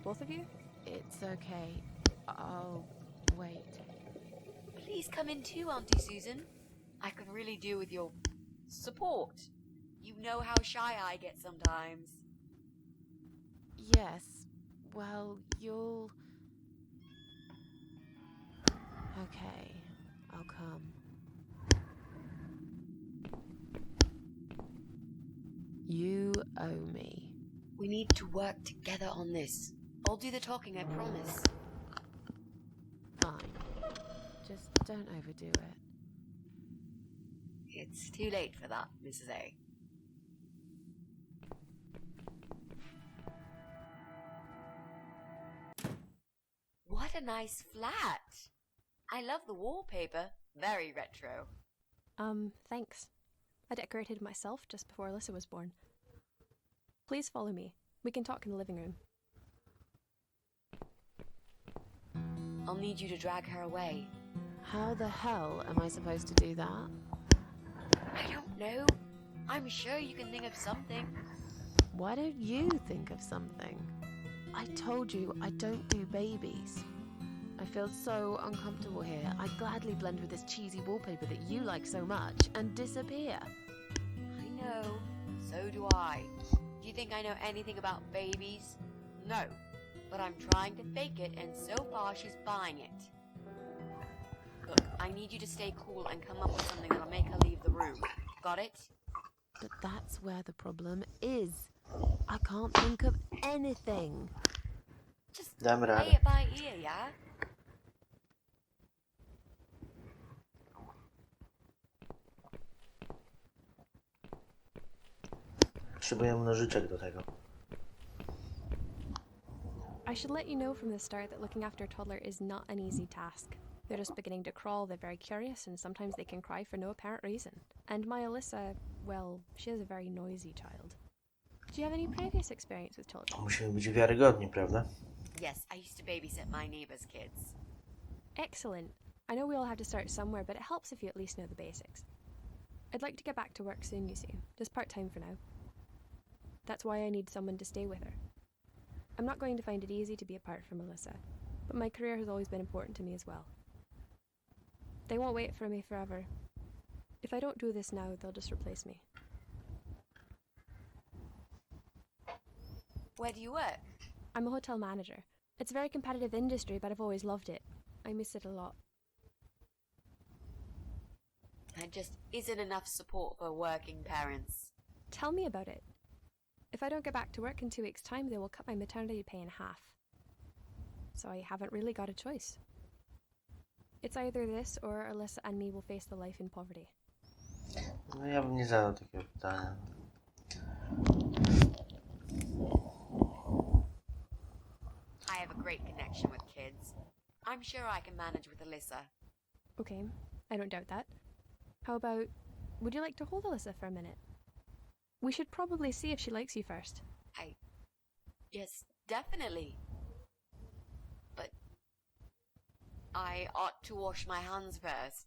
Both of you? It's okay. I'll wait. Please come in too, Auntie Susan. I could really do with your support. You know how shy I get sometimes. Yes, well, you'll... Okay, I'll come. You owe me. We need to work together on this. I'll do the talking, I promise. Fine. Just don't overdo it. It's too late for that, Mrs. A. What a nice flat! I love the wallpaper. Very retro. Thanks. I decorated myself just before Alyssa was born. Please follow me. We can talk in the living room. I'll need you to drag her away. How the hell am I supposed to do that? I don't know. I'm sure you can think of something. Why don't you think of something? I told you I don't do babies. I feel so uncomfortable here. I'd gladly blend with this cheesy wallpaper that you like so much and disappear. I know. So do I. Do you think I know anything about babies? No. But I'm trying to fake it, and so far she's buying it. Look, I need you to stay cool and come up with something that'll make her leave the room. Got it? But that's where the problem is. I can't think of anything. Just Dam play radę. it by ear, yeah? Potrzebuję nożyczek do tego. I should let you know from the start that looking after a toddler is not an easy task. They're just beginning to crawl, they're very curious, and sometimes they can cry for no apparent reason. And my Alyssa, well, she is a very noisy child. Do you have any previous experience with children? Musimy być wiarygodni, prawda? Yes, I used to babysit my neighbor's kids. Excellent. I know we all have to start somewhere, but it helps if you at least know the basics. I'd like to get back to work soon, you see. Just part-time for now. That's why I need someone to stay with her. I'm not going to find it easy to be apart from Alyssa, but my career has always been important to me as well. They won't wait for me forever. If I don't do this now, they'll just replace me. Where do you work? I'm a hotel manager. It's a very competitive industry, but I've always loved it. I miss it a lot. There just isn't enough support for working parents. Tell me about it. If I don't get back to work in 2 weeks' time, they will cut my maternity pay in half. so I haven't really got a choice. It's either this or Alyssa and me will face the life in poverty. No ja bym nie zadał takiego pytania. I have a great connection with kids. I'm sure I can manage with Alyssa. Okay, I don't doubt that. How about, would you like to hold Alyssa for a minute? We should probably see if she likes you first. Yes, definitely. But I ought to wash my hands first.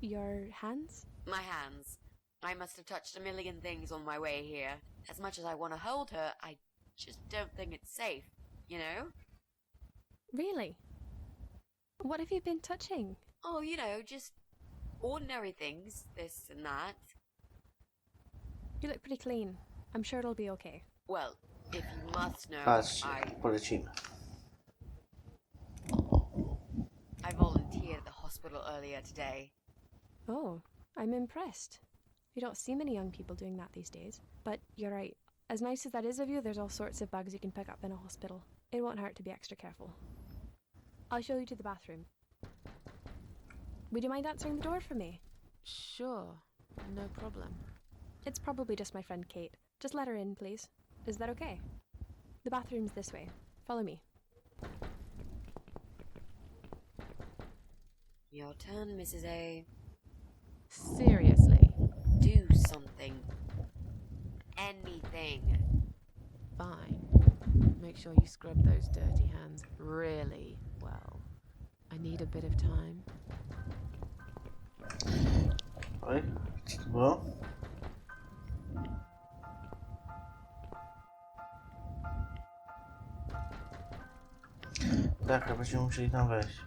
Your hands? My hands. I must have touched a million things on my way here. As much as I want to hold her, I just don't think it's safe, you know? Really? What have you been touching? Oh, you know, just ordinary things, this and that. You look pretty clean. I'm sure it'll be okay. Well, if you must know, Patrzcie, I polecimy. volunteered at the hospital earlier today. Oh, I'm impressed. You don't see many young people doing that these days. But you're right. As nice as that is of you, there's all sorts of bugs you can pick up in a hospital. It won't hurt to be extra careful. I'll show you to the bathroom. Would you mind answering the door for me? Sure, no problem. It's probably just my friend Kate. Just let her in, please. Is that okay? The bathroom's this way. Follow me. Your turn, Mrs. A. Seriously? Do something. Anything. Fine. Make sure you scrub those dirty hands really well. I need a bit of time. Oj, co to było? Tak, a będziemy musieli tam wejść.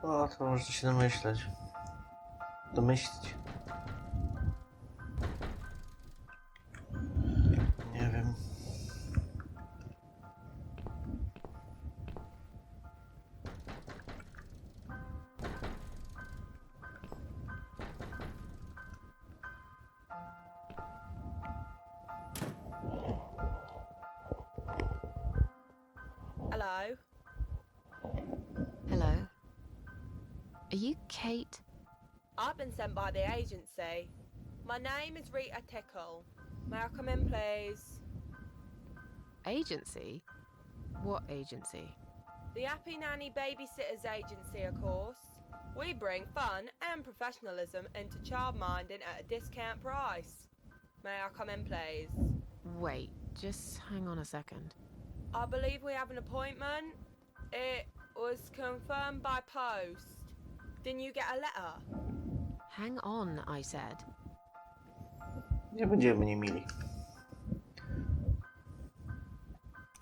O, to możecie się domyśleć. Domyślić. Nie wiem. Hello. Hello? Are you Kate? I've been sent by the agency. My name is Rita Tickle. May I come in, please? Agency? What agency? The Happy Nanny Babysitters Agency, of course. We bring fun and professionalism into childminding at a discount price. May I come in, please? Wait, just hang on a second. I believe we have an appointment. It was confirmed by post. Didn't you get a letter? Hang on, I said. Nie będziemy nie mili.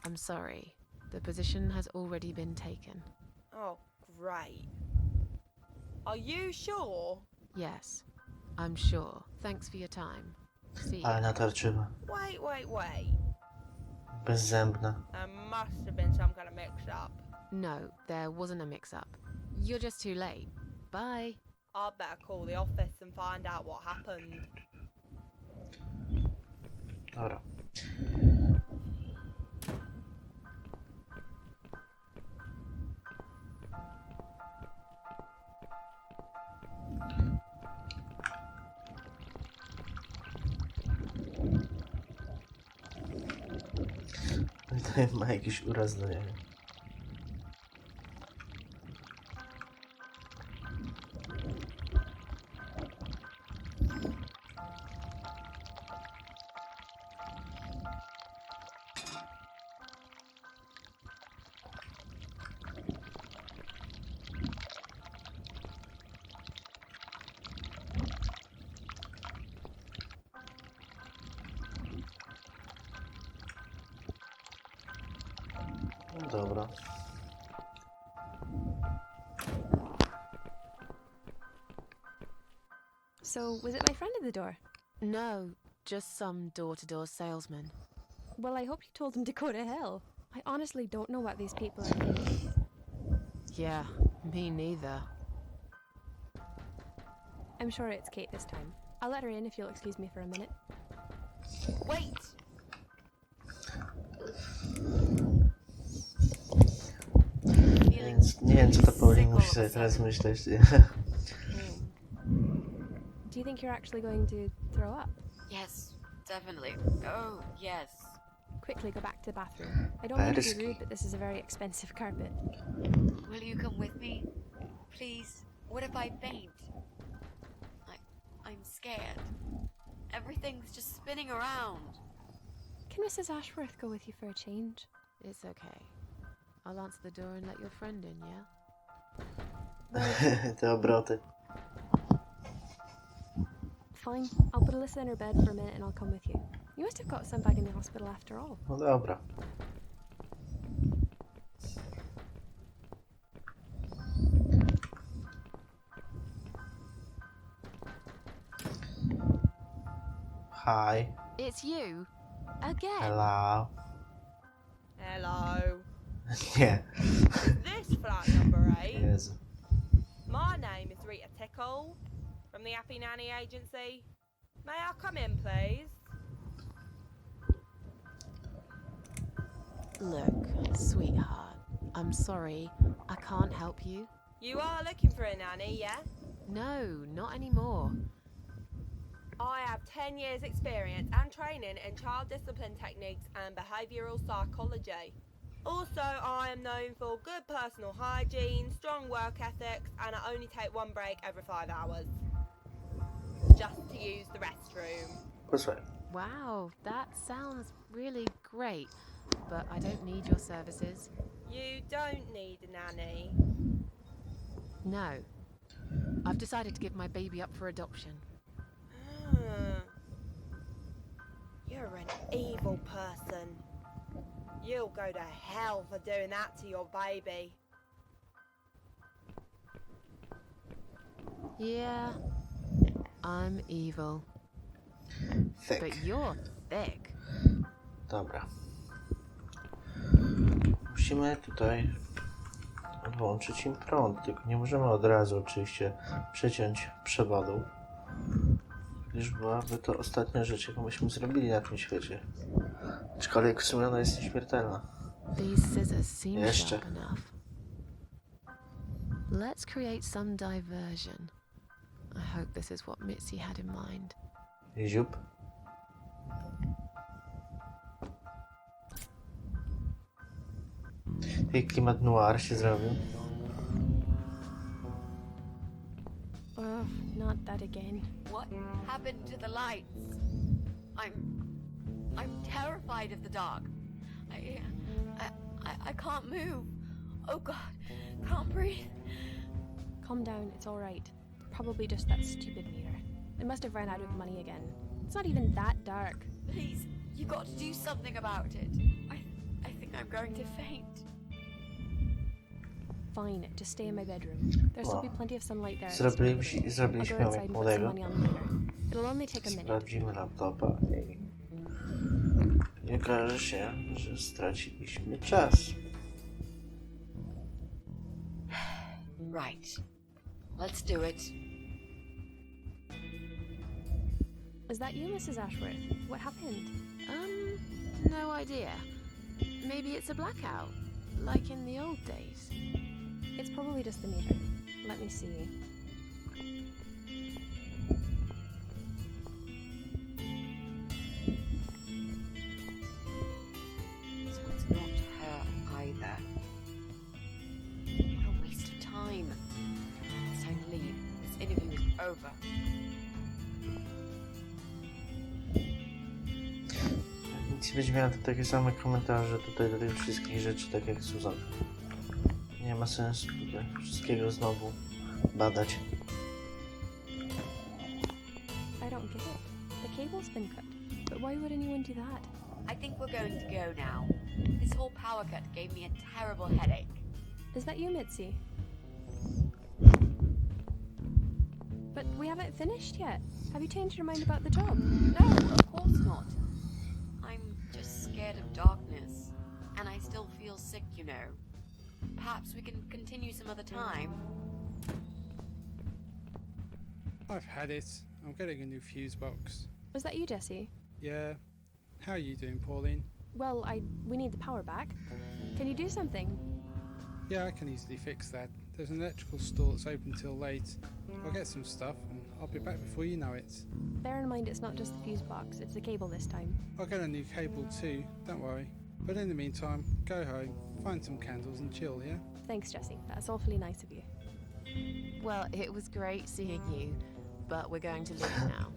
I'm sorry. The position has already been taken. Oh, great. Are you sure? Yes, I'm sure. Thanks for your time. See Ale you. natarczywa. Wait. Bezzębna. There must have been some kind of mix-up. No, there wasn't a mix-up. You're just too late. Bye. I'd better call the office and find out what happened. Dobra. Ten ma jakiś uraz do niego. No dobra. So, was it my friend at the door? No, just some door-to-door salesman. Well, I hope you told him to go to hell. I honestly don't know what these people are thinking. Yeah, Me neither. I'm sure it's Kate this time. I'll let her in if you'll excuse me for a minute. Wait! Więc nie wiem, co ta Paulina musi sobie teraz myśleć. Do you think you're actually going to throw up? Yes, definitely. Oh, yes. Quickly go back to the bathroom. I don't mean to be Beresky. rude, but this is a very expensive carpet. Will you come with me? Please? What if I faint? I'm scared. Everything's just spinning around. Can Mrs. Ashworth go with you for a change? It's okay. I'll answer the door and let your friend in, yeah? Te obroty. Fine. I'll put Alyssa in her bed for a minute and I'll come with you. You must have got some back in the hospital after all. No dobra. Hi. It's you? Again? Hello. Hello. Nie. Is this flat number 8? Jezu. My name is Rita Tickle from the Happy Nanny Agency. May I come in, please? Look, sweetheart, I'm sorry. I can't help you. You are looking for a nanny, yeah? No, not anymore. I have 10 years experience and training in child discipline techniques and behavioural psychology. Also, I am known for good personal hygiene, strong work ethics, and I only take one break every 5 hours. Just to use the restroom. Posłuchaj. Wow, that sounds really great, but I don't need your services. You don't need a nanny. No. I've decided to give my baby up for adoption. You're an evil person. You'll go to hell for doing that to your baby. Yeah, I'm evil. Thick. But you're thick. Dobra. Musimy tutaj włączyć im prąd, tylko nie możemy od razu oczywiście przeciąć przewodu. Gdyż byłaby to ostatnia rzecz, jaką byśmy zrobili na tym świecie. Aczkolwiek w sumie ona jest nieśmiertelna. These scissors seem Jeszcze. sharp enough. Let's create some diversion. I hope this is what Mitzi had in mind. Ziup. Taki klimat noir się zrobił. Oh, not that again. What happened to the lights? I'm terrified of the dark. I can't move. Oh God, can't breathe. Calm down, it's alright. Probably just that stupid meter. It must have run out of money again. It's not even that dark. Please, you got to do something about it. I think I'm going to faint. Fine, just stay in my bedroom. There'll still be plenty of sunlight there. Zrobiliśmy I'll go outside jak and put some młodego. money on the meter. It'll only take a minute. Sprawdzimy laptopa i okaże się, że straciliśmy czas. Right. Let's do it. Is that you, Mrs. Ashworth? What happened? No idea. Maybe it's a blackout, like in the old days. It's probably just the meter. Let me see. So it's not her either. What a waste of time. It's time to leave. This interview is over. Nic będzie miała takie same komentarze tutaj do tych wszystkich rzeczy, tak jak Susan. Nie ma sensu tutaj wszystkiego znowu badać. I don't get it. The cable's been cut. But why would anyone do that? I think we're going to go now. This whole power cut gave me a terrible headache. Is that you, Mitzi? But we haven't finished yet. Have you changed your mind about the job? No, of course not. I'm just scared of darkness. And I still feel sick, you know. Perhaps we can continue some other time. I've had it. I'm getting a new fuse box. Was that you, Jesse? Yeah. How are you doing, Pauline? Well, we need the power back. Can you do something? Yeah, I can easily fix that. There's an electrical store that's open till late. I'll get some stuff and I'll be back before you know it. Bear in mind it's not just the fuse box, it's the cable this time. I'll get a new cable too, don't worry. But in the meantime, go home, find some candles and chill, yeah? Thanks, Jesse. That's awfully nice of you. Well, it was great seeing you, but we're going to leave now.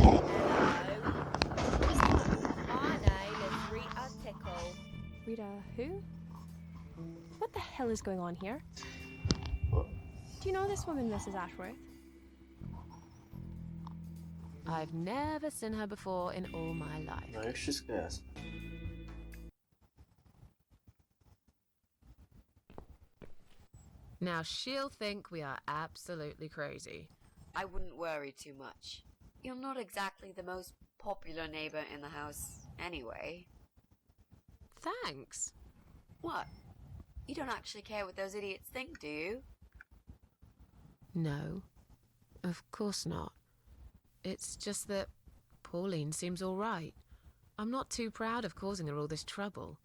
Hello. My name is Rita Tickle. Rita, who? What the hell is going on here? What? Do you know this woman, Mrs. Ashworth? I've never seen her before in all my life. No już wszystko jasne. Now she'll think we are absolutely crazy. I wouldn't worry too much. You're not exactly the most popular neighbor in the house anyway. Thanks. What? You don't actually care what those idiots think, do you? No, of course not. It's just that Pauline seems all right. I'm not too proud of causing her all this trouble.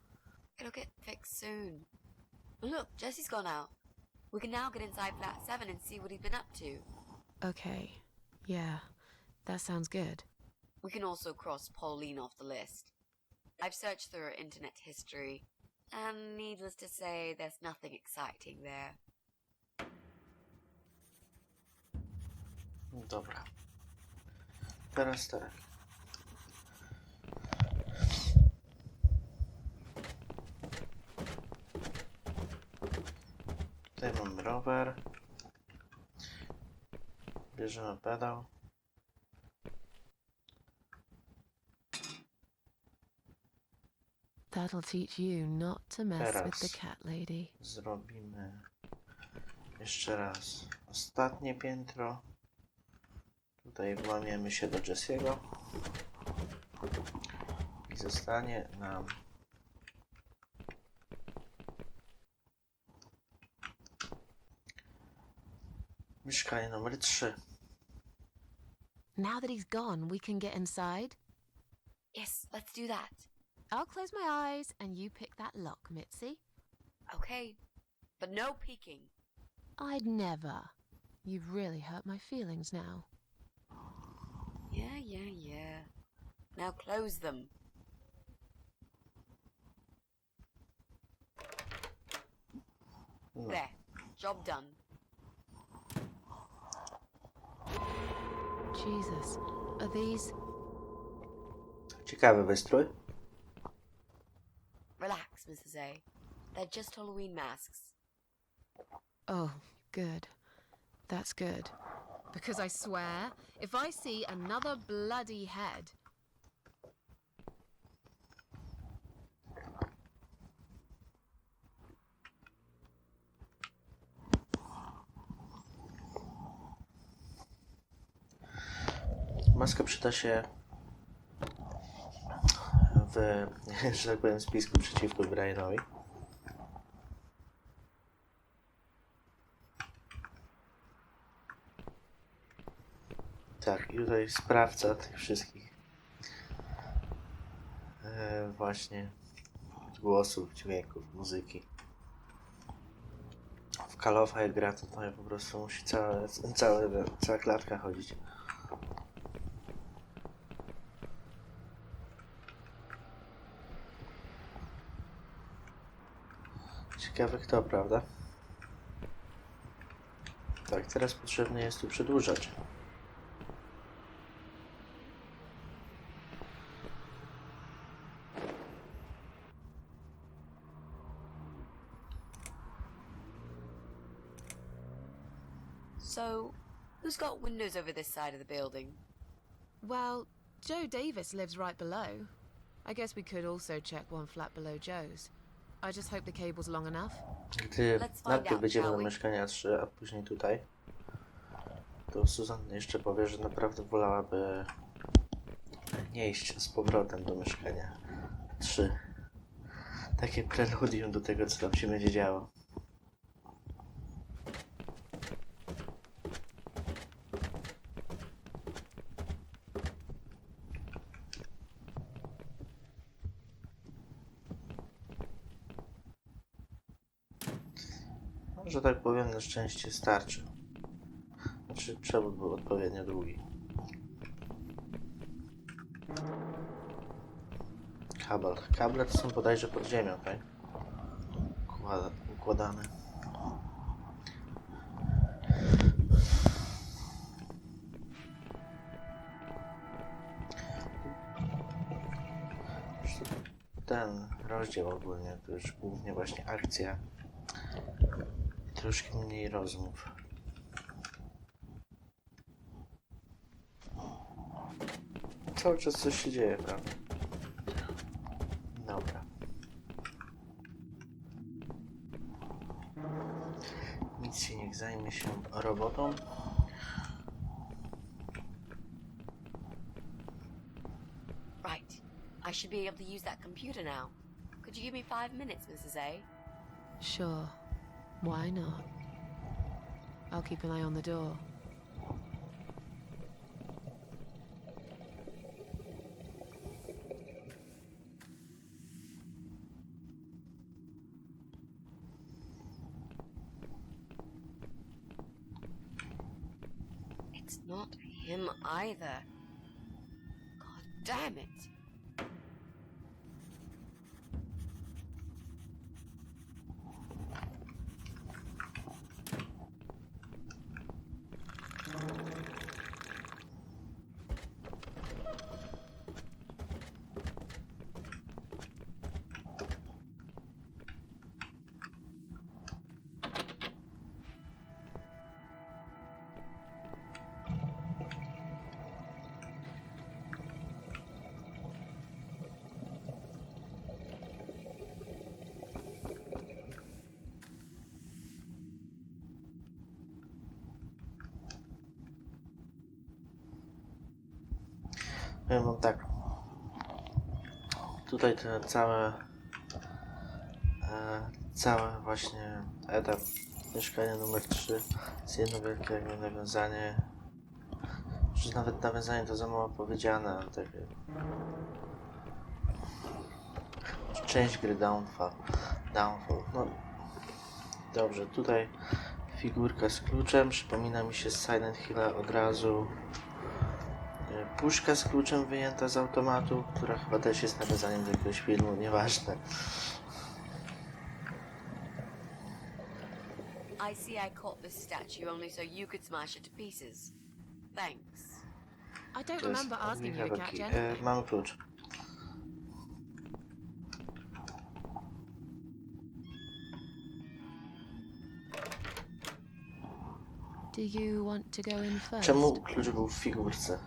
It'll get fixed soon. Look, Jesse's gone out. We can now get inside flat 7 and see what he's been up to. Okay, yeah, that sounds good. We can also cross Pauline off the list. I've searched through her internet history, and needless to say, there's nothing exciting there. Dobra. Teraz tak. Tutaj mam rower. Bierzemy pedał. That'll teach you not to mess with the Teraz cat lady. zrobimy jeszcze raz ostatnie piętro. Tutaj włamiemy się do Jesse'ego i zostanie nam mieszkanie numer 3. Now that he's gone, we can get inside. Yes, let's do that. I'll close my eyes and you pick that lock, Mitzi. Okay, but no peeking. I'd never. You've really hurt my feelings now. Yeah. Now close them. No. There, job done. Jesus, are these... Ciekawy wystrój. Relax, Mrs. A. They're just Halloween masks. Oh, good. That's good. Because I swear, if I see another bloody head... Maska przyda się w, że tak powiem, spisku przeciwko Brianowi. Tak, i tutaj sprawca tych wszystkich właśnie głosów, dźwięków, muzyki. W Call of jak gra, to po prostu musi cała klatka chodzić. Ciekawe kto, prawda? Tak, teraz potrzebny jest tu przedłużacz. So, who's got windows over this side of the building? Well, Joe Davis lives right below. I guess we could also check one flat below Joe's. I just hope the cable's long enough. Gdy Let's find najpierw out, będziemy shall do we? mieszkania 3, a później tutaj, to Susanna jeszcze powie, że naprawdę wolałaby nie iść z powrotem do mieszkania 3. Takie preludium do tego, co tam się będzie działo. że tak powiem, na szczęście starczy. Znaczy, przewód był odpowiednio długi. Kable to są bodajże pod ziemią, tak? Układane. Ten rozdział ogólnie to już głównie właśnie akcja. Troszkę mniej rozmów. Cały czas coś się dzieje, prawda? Dobra. Nic się niech zajmie się robotą. Right. I should be able to use that computer now. Could you give me 5 minutes, Mrs. A? Sure. Why not? I'll keep an eye on the door. It's not him either. God damn it. Powiem wam tak. Tutaj te cały właśnie etap mieszkania numer 3 jest jedno wielkie jakby nawiązanie. Już nawet nawiązanie to za mało powiedziane, ale takie część gry Downfall. No dobrze, tutaj figurka z kluczem, przypomina mi się z Silent Hilla od razu. Puszka z kluczem wyjęta z automatu, która chyba też jest nawiązaniem do jakiegoś filmu, nieważne. I see I caught this statue only so you could smash it to pieces. Thanks. I don't remember asking you to catch anything. Mamy klucz. Do you want to go in first? Czemu klucz był w figurce?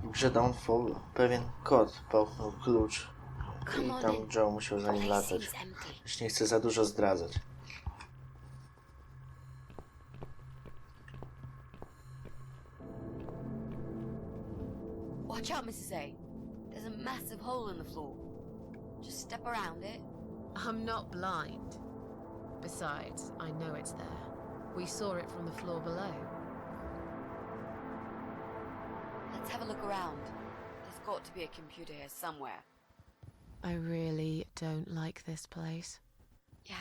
W grze Downfall pewien kot połknął klucz i tam Joe musiał za nim latać. Już nie chcę za dużo zdradzać. Watch out, Mrs. A. There's a massive hole in the floor. Just step around it. I'm not blind. Besides, I know it's there. We saw it from the floor below. Let's have a look around. There's got to be a computer here somewhere. I really don't like this place. Yeah.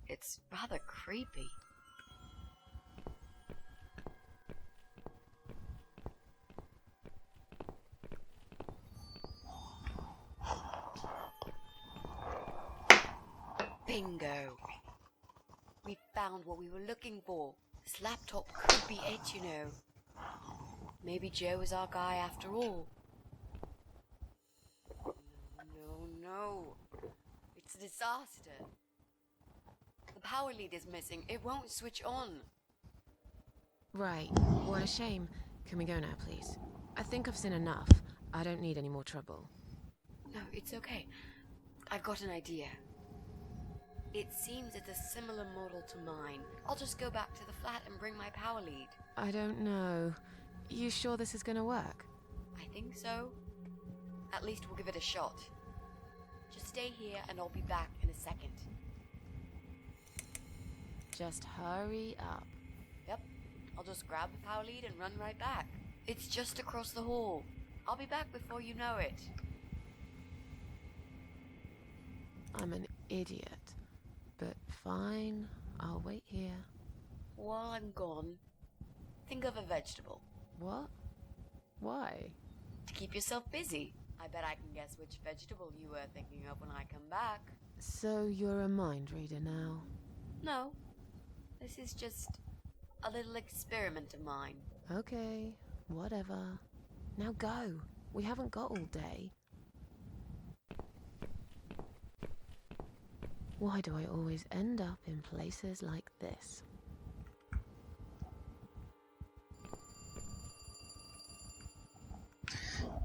It's rather creepy. Bingo! We found what we were looking for. This laptop could be it, you know. Maybe Joe is our guy after all. No. It's a disaster. The power lead is missing. It won't switch on. Right, what a shame. Can we go now, please? I think I've seen enough. I don't need any more trouble. No, it's okay. I've got an idea. It seems it's a similar model to mine. I'll just go back to the flat and bring my power lead. I don't know. You sure this is gonna work? I think so. At least we'll give it a shot. Just stay here and I'll be back in a second. Just hurry up. Yep. I'll just grab the power lead and run right back. It's just across the hall. I'll be back before you know it. I'm an idiot, but fine. Fine, I'll wait here. While I'm gone, think of a vegetable. What? Why? To keep yourself busy. I bet I can guess which vegetable you were thinking of when I come back. So you're a mind reader now? No, this is just a little experiment of mine. Okay, whatever. Now go. We haven't got all day. Why do I always end up in places like this?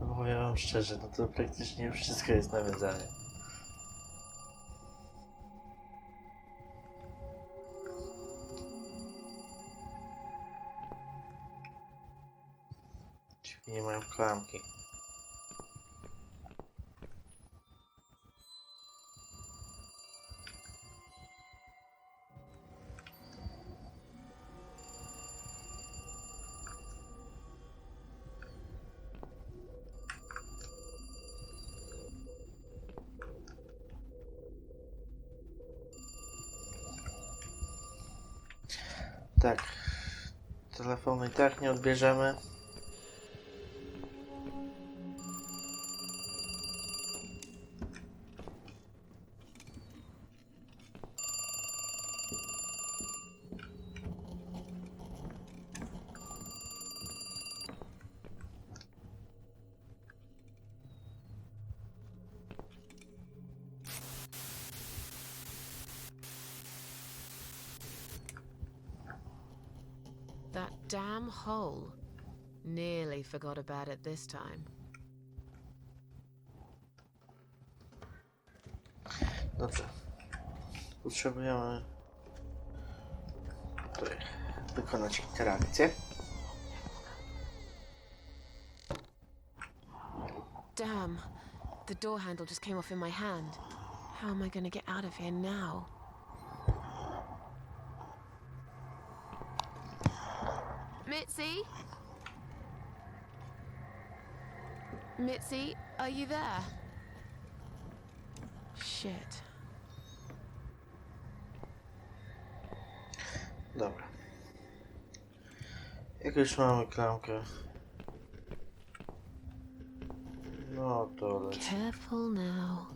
No powiem wam szczerze, no to praktycznie wszystko jest nawiązane. Drzwi nie mają klamki. Tak, telefonu i tak nie odbierzemy. That damn hole. Nearly forgot about it this time. Dobrze. Potrzebujemy tutaj wykonać interakcję. Damn. The door handle just came off in my hand. How am I going to get out of here now? Mitzi? Mitzi, are you there? Shit. Dobra. Jak już mamy klamkę. No to leci. Careful now.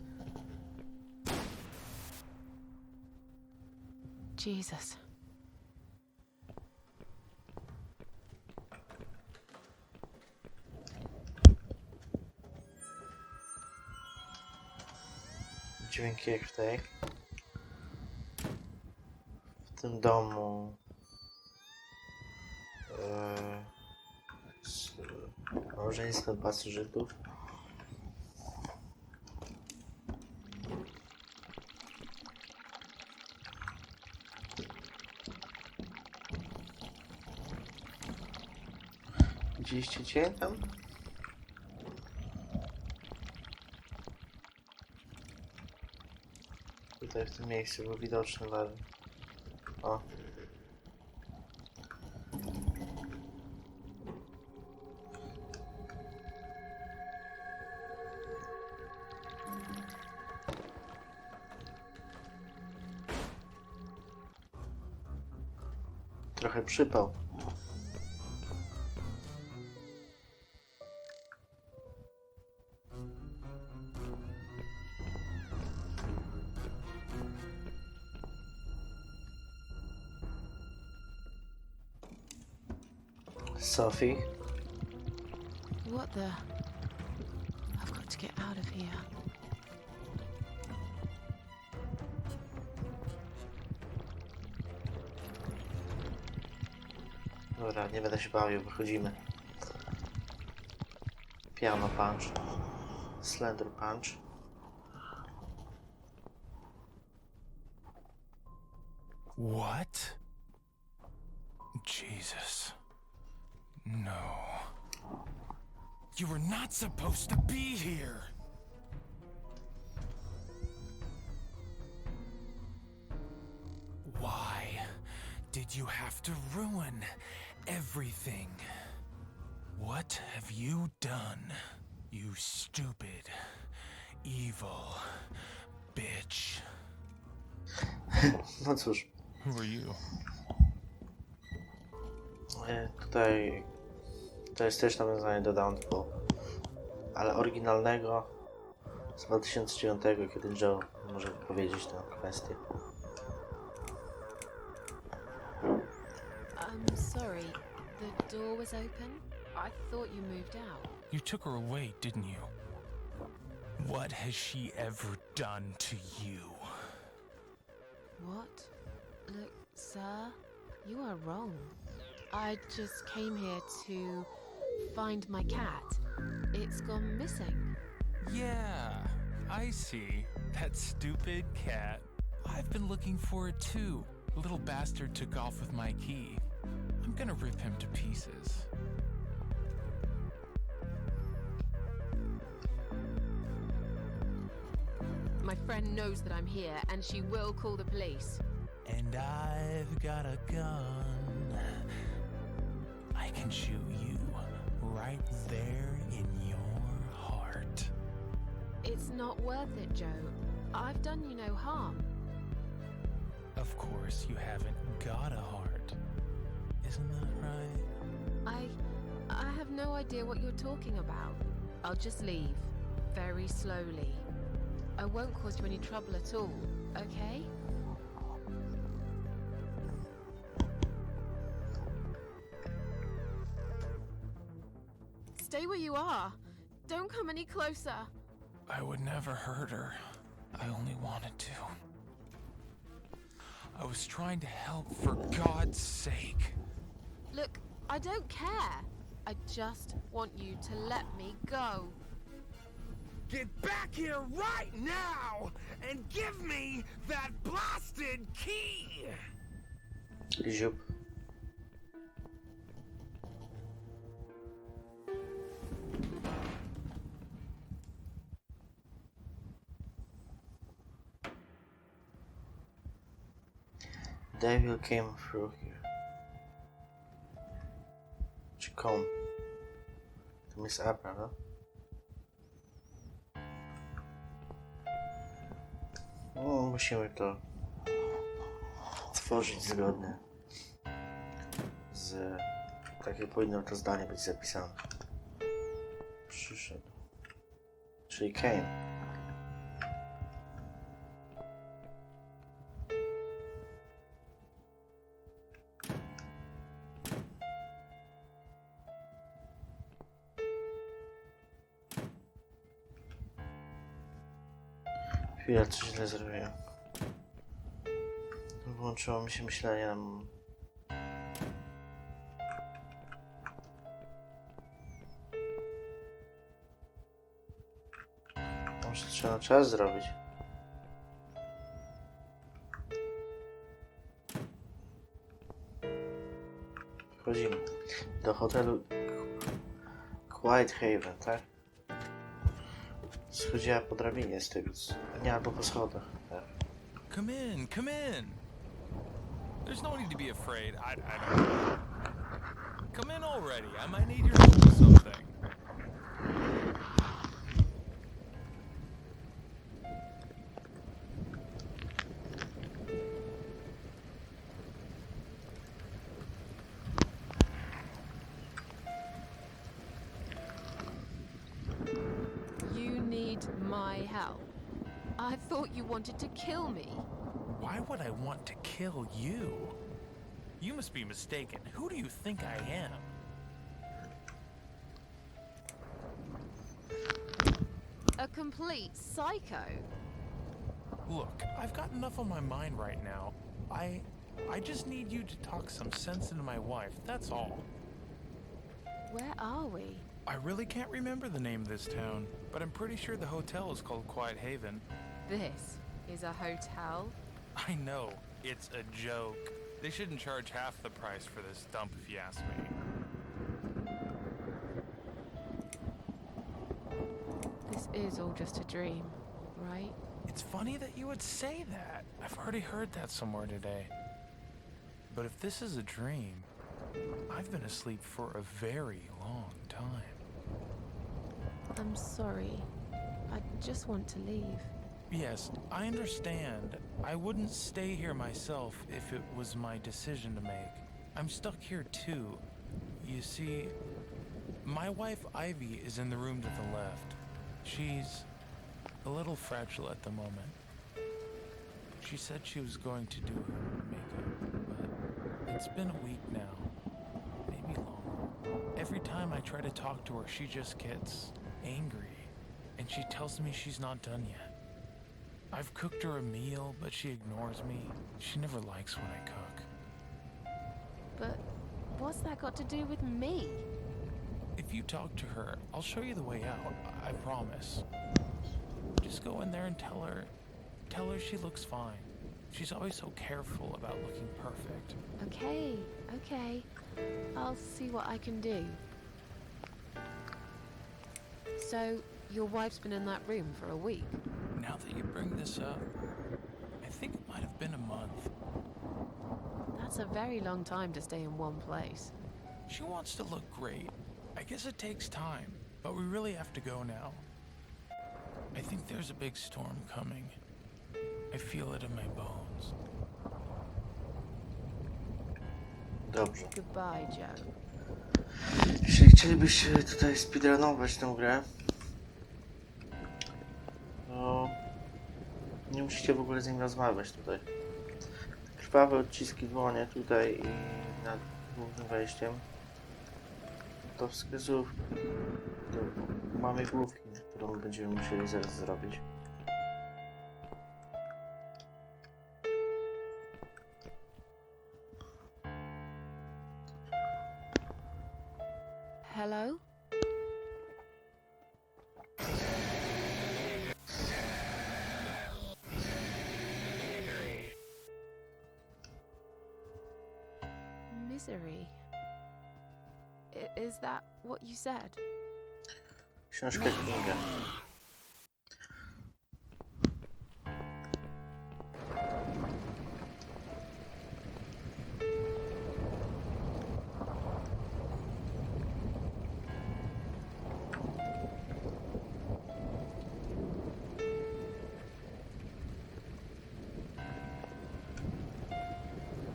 Jesus. Dźwięki jak w tej. W tym domu. Z małżeństwem pasożytów. Widzieliście cię tam? Tutaj w tym miejscu był widoczny lewy. O. Trochę przypał. Sophie. What the? I've got to get out of here. Dobra, nie będę się bawił, wychodzimy. Piano punch. Slender punch. What? Jesus. No. You were not supposed to be here! Why did you have to ruin everything? What have you done, you stupid, evil bitch? No cóż, Who are you? tutaj to jest też nawiązanie do Downfall, ale oryginalnego z 2009, kiedy Joe może powiedzieć tę kwestię. I'm sorry. The door was open. I thought you moved out. You took her away, didn't you? What has she ever done to you? What? Look, sir, you are wrong. I just came here to find my cat. It's gone missing. Yeah, I see. That stupid cat. I've been looking for it too. The little bastard took off with my key. I'm gonna rip him to pieces. My friend knows that I'm here, and she will call the police. And I've got a gun. I can shoot you right there in your heart. It's not worth it, Joe. I've done you no harm. Of course, you haven't got a heart. Isn't that right? I have no idea what you're talking about. I'll just leave. Very slowly. I won't cause you any trouble at all, okay? Stay where you are. Don't come any closer. I would never hurt her. I only wanted to. I was trying to help, for God's sake. Look, I don't care. I just want you to let me go. Get back here right now and give me that blasted key! Ziup. Devil came through here. Czy kom? To jest A, prawda? No, musimy to tworzyć zgodnie z... Takie powinno to zdanie być zapisane. Przyszedł. Czyli came. Chwila, coś źle zrobiłem. Włączyło mi się myślenie na... Może trzeba czas zrobić. Wchodzimy do hotelu Quiet Haven, tak? Schodziła po drabinie z tego, nie, albo po schodach, tak. Come in, come in. There's no need to be afraid. I don't... Come in already. I might need your help with something. You need my help. I thought you wanted to kill me. Why would I want to kill you? You must be mistaken. Who do you think I am? A complete psycho. Look, I've got enough on my mind right now. I just need you to talk some sense into my wife, that's all. Where are we? I really can't remember the name of this town, but I'm pretty sure the hotel is called Quiet Haven. This is a hotel? I know, it's a joke. They shouldn't charge half the price for this dump if you ask me. This is all just a dream, right? It's funny that you would say that. I've already heard that somewhere today. But if this is a dream, I've been asleep for a very long time. I'm sorry. I just want to leave. Yes, I understand. I wouldn't stay here myself if it was my decision to make. I'm stuck here too. You see, my wife Ivy is in the room to the left. She's a little fragile at the moment. She said she was going to do her makeup, but it's been a week now, maybe longer. Every time I try to talk to her, she just gets angry, and she tells me she's not done yet. I've cooked her a meal, but she ignores me. She never likes when I cook. But what's that got to do with me? If you talk to her, I'll show you the way out, I promise. Just go in there and tell her she looks fine. She's always so careful about looking perfect. Okay. I'll see what I can do. So, your wife's been in that room for a week? Now that you bring this up, I think it might have been a month. That's a very long time to stay in one place. She wants to look great. I guess it takes time, but we really have to go now. I think there's a big storm coming. I feel it in my bones. Dobrze. Goodbye, Joe. Jeśli chcielibyście tutaj speedrunować tę grę, to nie musicie w ogóle z nim rozmawiać tutaj. Krwawe odciski dłonie tutaj i nad głównym wejściem to wskazówki do mamy główki, którą będziemy musieli zaraz zrobić. Hello? Misery. Is that what you said? Książka księga.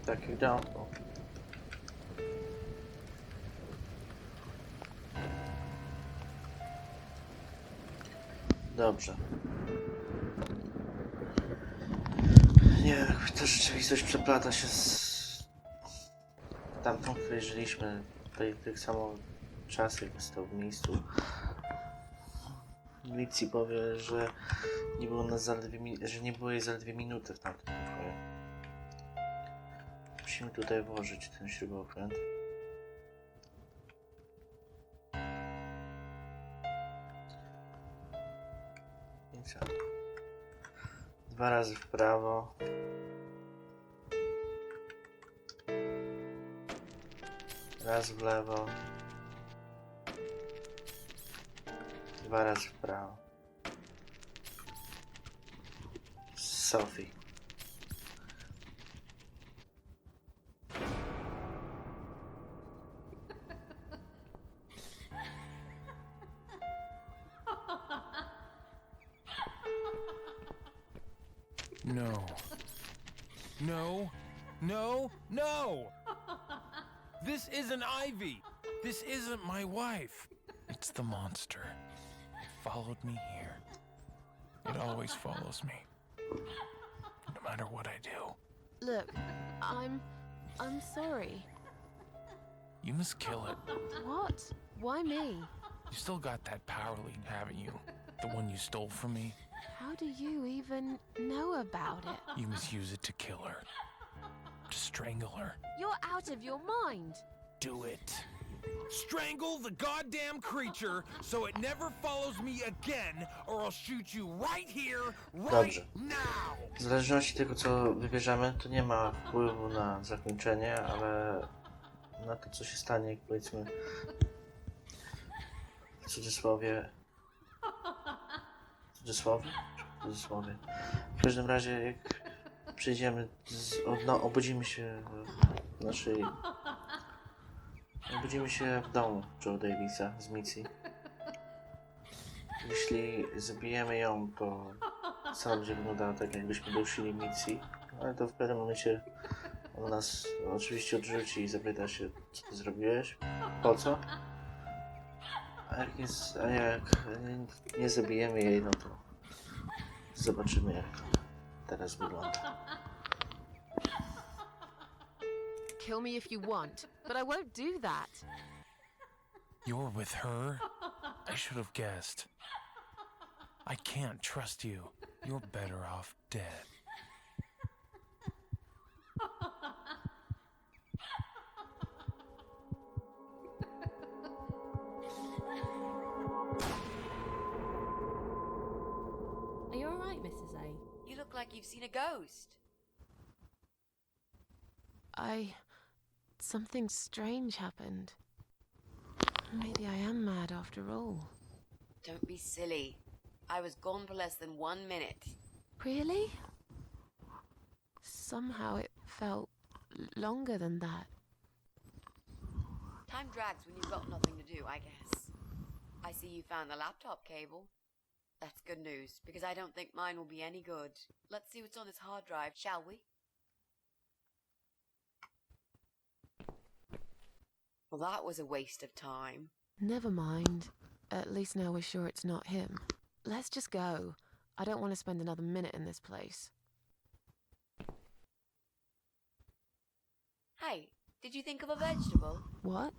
Takich domów. Dobrze. Nie wiem, jak ta rzeczywistość przeplata się z tamtą, w której żyliśmy, tych samo czasów, jakby stał w miejscu. Milicji powie, że nie było nas że nie było jej zaledwie minuty w tamtym pokoju. Musimy tutaj włożyć ten śrubokręt. I co? 2 razy w prawo. Raz w lewo. 2 razy w prawo. Sophie. No. No. No. No! This isn't Ivy! This isn't my wife! It's the monster. It followed me here. It always follows me. No matter what I do. Look, I'm sorry. You must kill it. What? Why me? You still got that power lead, haven't you? The one you stole from me? How do you even know about it? You must use it to kill her. To strangle her. You're out of your mind. Do it. Strangle the goddamn creature so it never follows me again, or I'll shoot you right here, right now! W zależności od tego, co wybierzemy, to nie ma wpływu na zakończenie, ale na to, co się stanie, jak powiedzmy w cudzysłowie. W każdym razie, jak przyjdziemy, obudzimy się w naszej... Obudzimy się w domu Joe Davisa z Missy. Jeśli zabijemy ją, to Cała będzie wyglądała tak, jakbyśmy dusili misji, ale to w pewnym momencie on nas oczywiście odrzuci i zapyta się, co ty zrobiłeś, po co? A jak nie zabijemy jej, no to zobaczymy, jak teraz wygląda. Kill me if you want, but I won't do that. You're with her? I should have guessed. I can't trust you. You're better off dead. Are you alright, Mrs. A? You look like you've seen a ghost. Something strange happened. Maybe I am mad after all. Don't be silly. I was gone for less than 1 minute. Really? Somehow it felt longer than that. Time drags when you've got nothing to do, I guess. I see you found the laptop cable. That's good news, because I don't think mine will be any good. Let's see what's on this hard drive, shall we? Well, that was a waste of time. Never mind. At least now we're sure it's not him. Let's just go. I don't want to spend another minute in this place. Hey, did you think of a vegetable? What?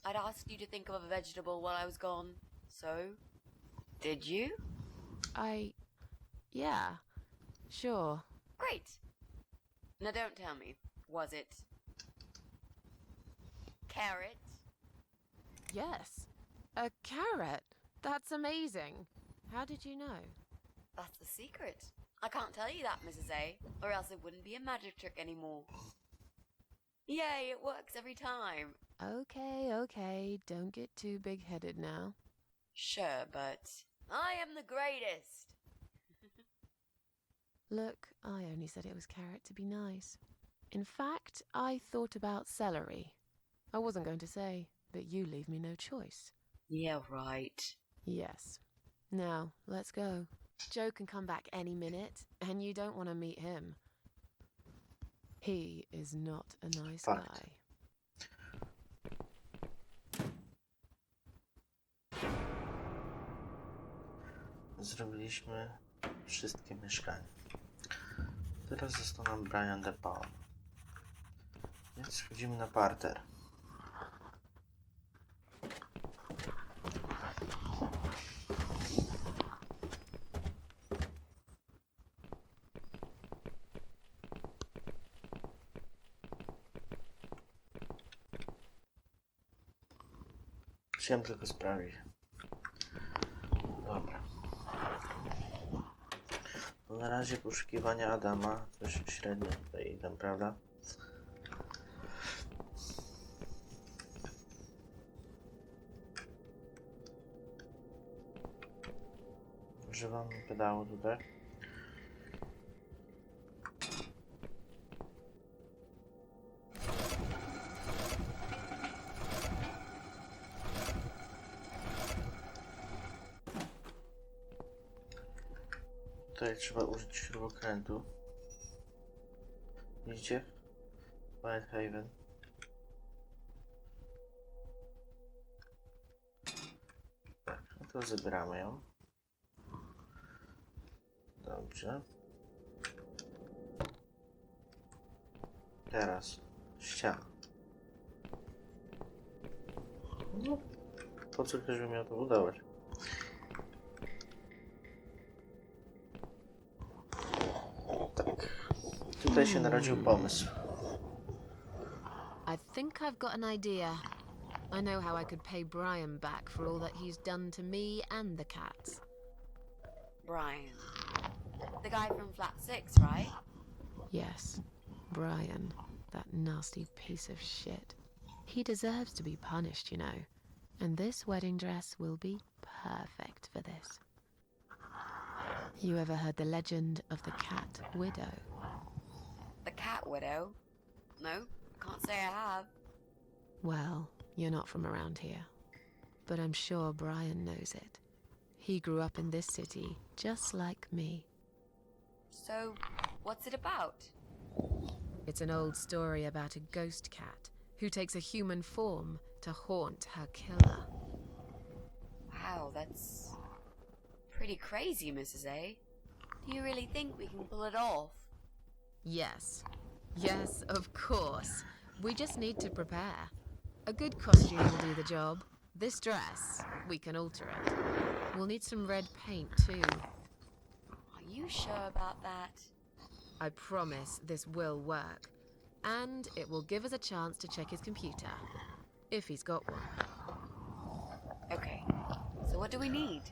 I'd asked you to think of a vegetable while I was gone. So, did you? Yeah, sure. Great. Now don't tell me, was it carrot? Yes. A carrot. That's amazing. How did you know? That's the secret. I can't tell you that, Mrs. A, or else it wouldn't be a magic trick anymore. Yay, it works every time. Okay. Don't get too big-headed now. Sure, but I am the greatest. Look, I only said it was carrot to be nice. In fact, I thought about celery. I wasn't going to say, but you leave me no choice. Yeah, right. Yes. Now, let's go. Joe can come back any minute, and you don't want to meet him. He is not a nice Fact. guy. Zrobiliśmy wszystkie mieszkania. Teraz został nam Brian de Palma. Więc wchodzimy na parter. Chciałem tylko sprawdzić. Dobra. No na razie poszukiwania Adama coś średnio tutaj idą, prawda? Używam pedału tutaj. Tutaj trzeba użyć śrubokrętu. Widzicie? Whitehaven. Tak, no to zebramy ją. Dobrze. Teraz ściana. No, po co ktoś by miał to budować? Tak. Tutaj się narodził pomysł. I think I've got an idea. I know how I could pay Brian back for all that he's done to me and the cats. Brian. The guy from flat 6, right? Yes, Brian, that nasty piece of shit. He deserves to be punished, you know. And this wedding dress will be perfect for this. You ever heard the legend of the cat widow? The cat widow? No, can't say I have. Well, you're not from around here. But I'm sure Brian knows it. He grew up in this city, just like me. So, what's it about? It's an old story about a ghost cat who takes a human form to haunt her killer. Wow, that's pretty crazy, Mrs. A. Do you really think we can pull it off? Yes. Yes, of course. We just need to prepare. A good costume will do the job. This dress, we can alter it. We'll need some red paint, too. Are you sure about that? I promise this will work. And it will give us a chance to check his computer. If he's got one. Okay, so what do we need?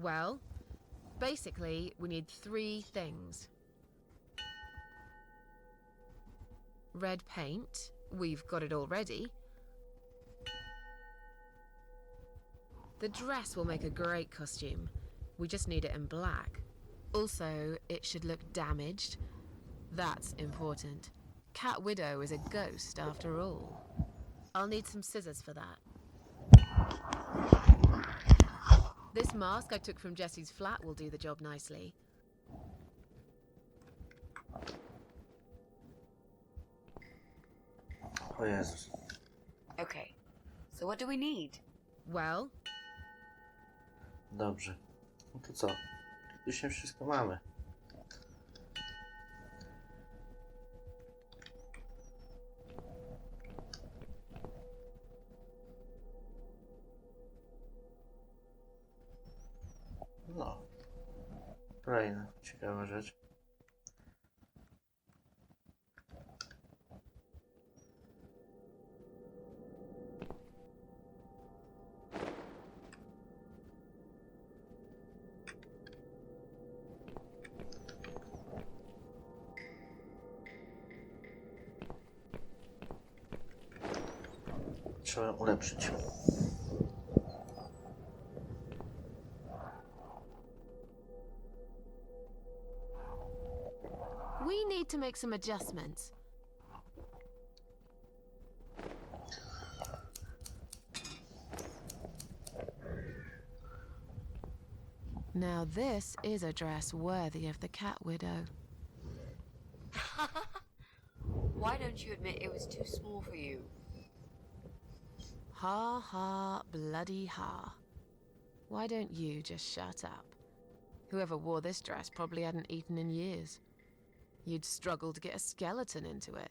Well, basically, we need 3 things. Red paint. We've got it already. The dress will make a great costume. We just need it in black. Also, it should look damaged. That's important. Cat Widow is a ghost, after all. I'll need some scissors for that. This mask I took from Jesse's flat will do the job nicely. O Jezus. Okay, so what do we need? Well, Dobrze. No to co? Już nie wszystko mamy. No. Kolejna ciekawa rzecz. Trzeba ją ulepszyć. we need to make some adjustments. Now this is a dress worthy of the Cat Widow. Why don't you admit it was too small for you? Ha ha, bloody ha. Why don't you just shut up? Whoever wore this dress probably hadn't eaten in years. You'd struggle to get a skeleton into it.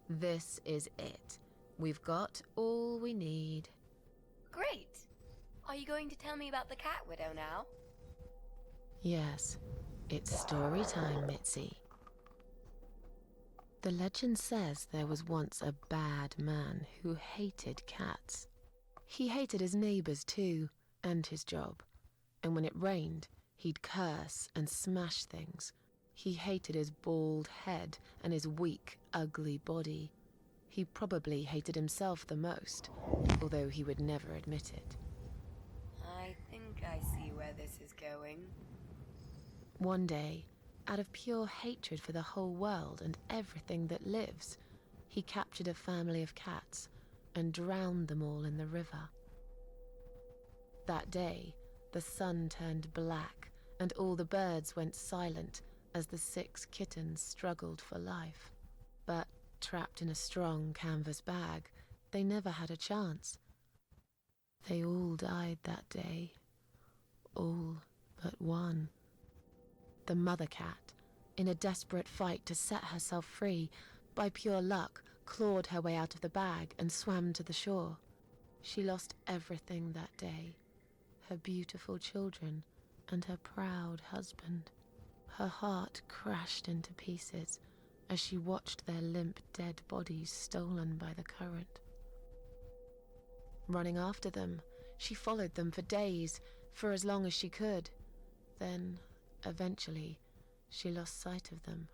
This is it. We've got all we need. Great! Are you going to tell me about the Cat Widow now? Yes, it's story time, Mitzi. The legend says there was once a bad man who hated cats. He hated his neighbors too, and his job. And when it rained, he'd curse and smash things. He hated his bald head and his weak, ugly body. He probably hated himself the most, although he would never admit it. I think I see where this is going. One day, out of pure hatred for the whole world and everything that lives, he captured a family of cats and drowned them all in the river. That day, the sun turned black and all the birds went silent as the 6 kittens struggled for life. But trapped in a strong canvas bag, they never had a chance. They all died that day. All but one. The mother cat, in a desperate fight to set herself free, by pure luck, clawed her way out of the bag and swam to the shore. She lost everything that day. Her beautiful children and her proud husband. Her heart crashed into pieces as she watched their limp, dead bodies stolen by the current. Running after them, she followed them for days, for as long as she could. Then, eventually, she lost sight of them.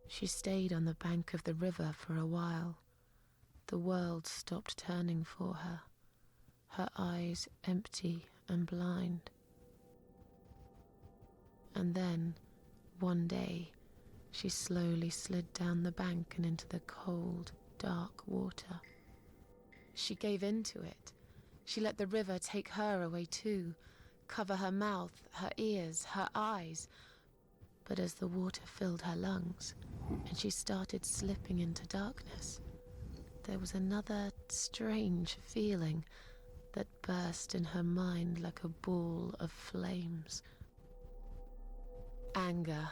She stayed on the bank of the river for a while. The world stopped turning for her, her eyes empty and blind. And then, one day, she slowly slid down the bank and into the cold, dark water. She gave in to it, She let the river take her away too, cover her mouth, her ears, her eyes. But as the water filled her lungs and she started slipping into darkness, there was another strange feeling that burst in her mind like a ball of flames. Anger,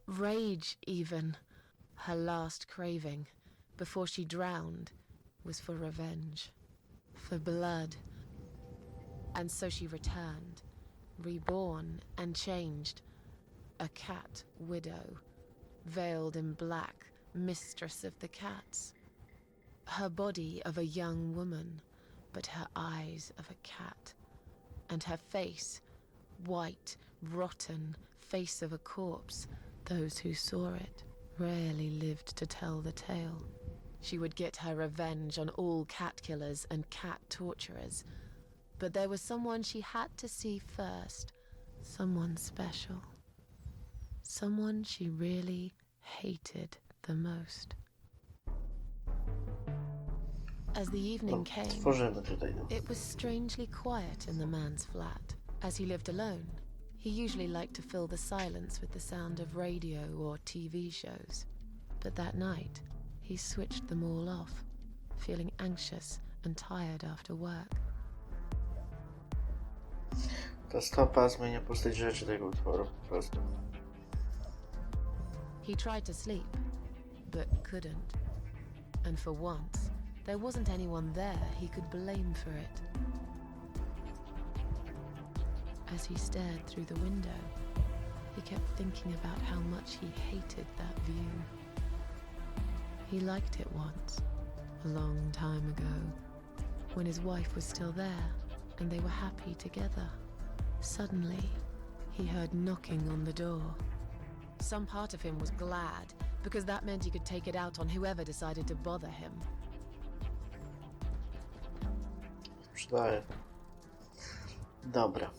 rage even. Her last craving, before she drowned, was for revenge, for blood. And so she returned, reborn and changed, a cat widow, veiled in black, mistress of the cats. Her body of a young woman, but her eyes of a cat, and her face, white, rotten, face of a corpse. Those who saw it rarely lived to tell the tale. She would get her revenge on all cat killers and cat torturers. But there was someone she had to see first, someone special, someone she really hated the most. As the evening came, it was strangely quiet in the man's flat. As he lived alone, he usually liked to fill the silence with the sound of radio or TV shows. But that night, he switched them all off, feeling anxious and tired after work. Ta stopa zmienia postać rzeczy tego utworu po prostu. He tried to sleep, but couldn't. And for once, there wasn't anyone there he could blame for it. As he stared through the window, he kept thinking about how much he hated that view. He liked it once, a long time ago, when his wife was still there and they were happy together. Suddenly, he heard knocking on the door. Some part of him was glad, because that meant he could take it out on whoever decided to bother him. Przydaje. Dobra.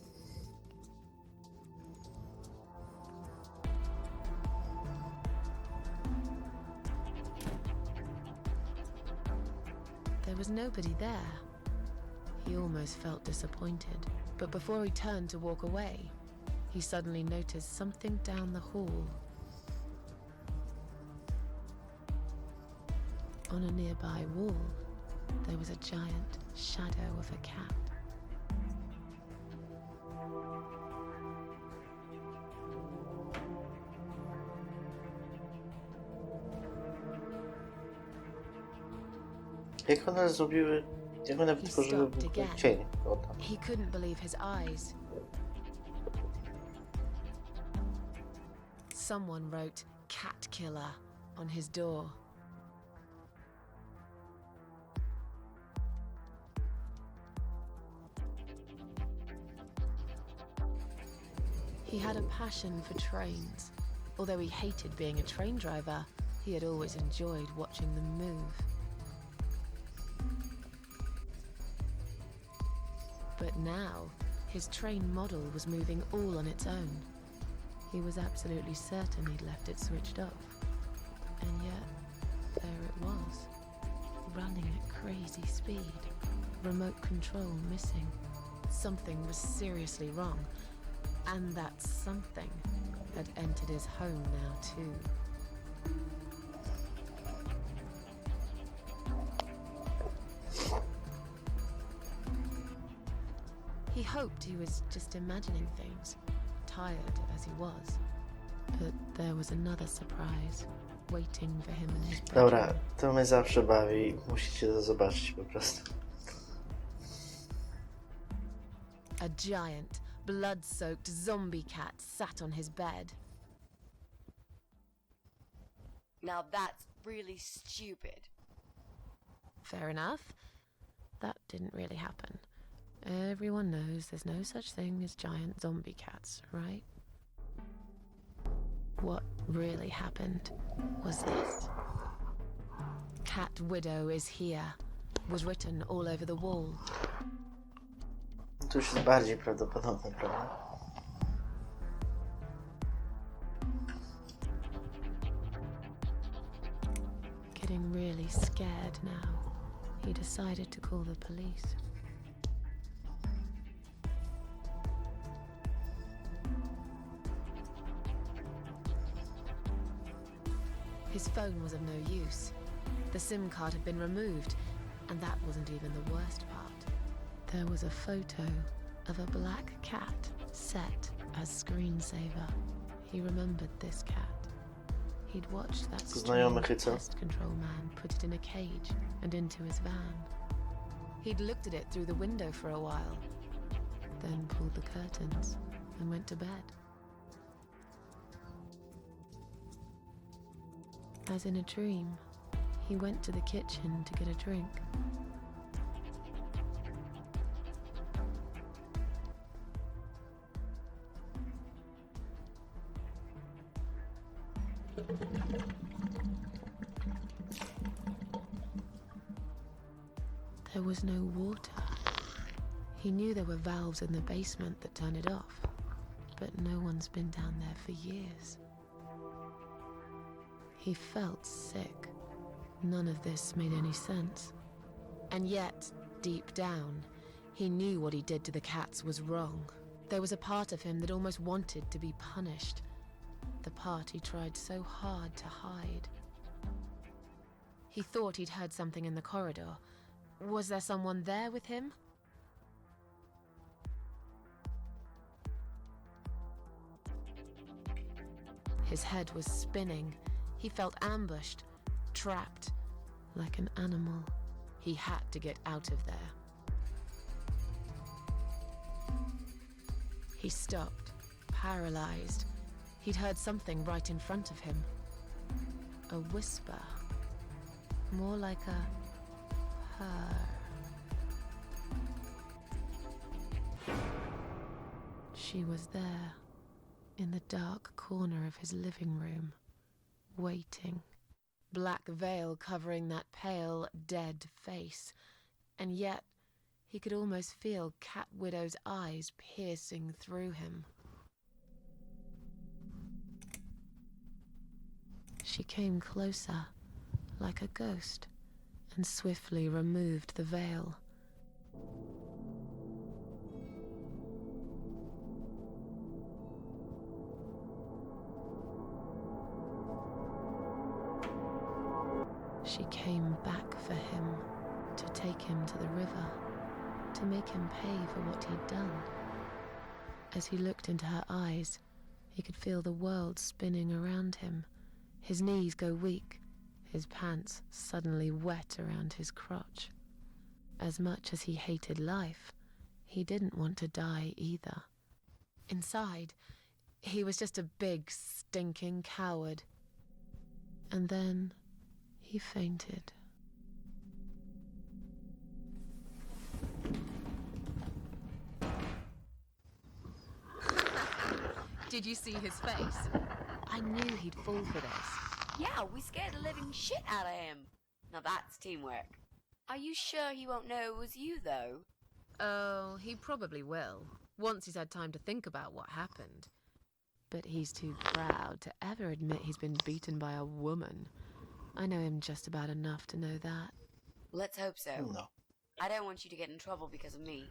There was nobody there. He almost felt disappointed, but before he turned to walk away, he suddenly noticed something down the hall. On a nearby wall, there was a giant shadow of a cat. Jak one zrobiły, jak one wytworzyły cień kota? He couldn't believe his eyes. Someone wrote "cat killer" on his door. He had a passion for trains. Although he hated being a train driver, he had always enjoyed watching them move. But now, his train model was moving all on its own. He was absolutely certain he'd left it switched off. And yet, there it was, running at crazy speed, remote control missing. Something was seriously wrong, and that something had entered his home now too. He hoped he was just imagining things, tired as he was. But there was another surprise, waiting for him in his bedroom. Dobra, to mnie zawsze bawi. Musicie to zobaczyć po prostu. A giant, blood-soaked zombie cat sat on his bed. Now that's really stupid. Fair enough. That didn't really happen. Everyone knows there's no such thing as giant zombie cats, right? What really happened was this. "Cat widow is here" was written all over the wall. To już jest bardziej prawdopodobne, prawda? Getting really scared now, he decided to call the police. His phone was of no use. The SIM card had been removed, and that wasn't even the worst part. There was a photo of a black cat set as screensaver. He remembered this cat. He'd watched that Znajomy strange chyca. pest control man put it in a cage and into his van. He'd looked at it through the window for a while, then pulled the curtains and went to bed. As in a dream, he went to the kitchen to get a drink. There was no water. He knew there were valves in the basement that turn it off, but no one's been down there for years. He felt sick. None of this made any sense. And yet, deep down, he knew what he did to the cats was wrong. There was a part of him that almost wanted to be punished. The part he tried so hard to hide. He thought he'd heard something in the corridor. Was there someone there with him? His head was spinning. He felt ambushed, trapped, like an animal. He had to get out of there. He stopped, paralyzed. He'd heard something right in front of him. A whisper. More like a purr. She was there, in the dark corner of his living room, waiting. Black veil covering that pale, dead face. And yet, he could almost feel Cat Widow's eyes piercing through him. She came closer, like a ghost, and swiftly removed the veil. She came back for him, to take him to the river, to make him pay for what he'd done. As he looked into her eyes, he could feel the world spinning around him, his knees go weak, his pants suddenly wet around his crotch. As much as he hated life, he didn't want to die either. Inside, he was just a big, stinking coward. And then he fainted. Did you see his face? I knew he'd fall for this. Yeah, we scared the living shit out of him. Now that's teamwork. Are you sure he won't know it was you, though? Oh, he probably will, once he's had time to think about what happened. But he's too proud to ever admit he's been beaten by a woman. I know him just about enough to know that. Let's hope so. No. I don't want you to get in trouble because of me.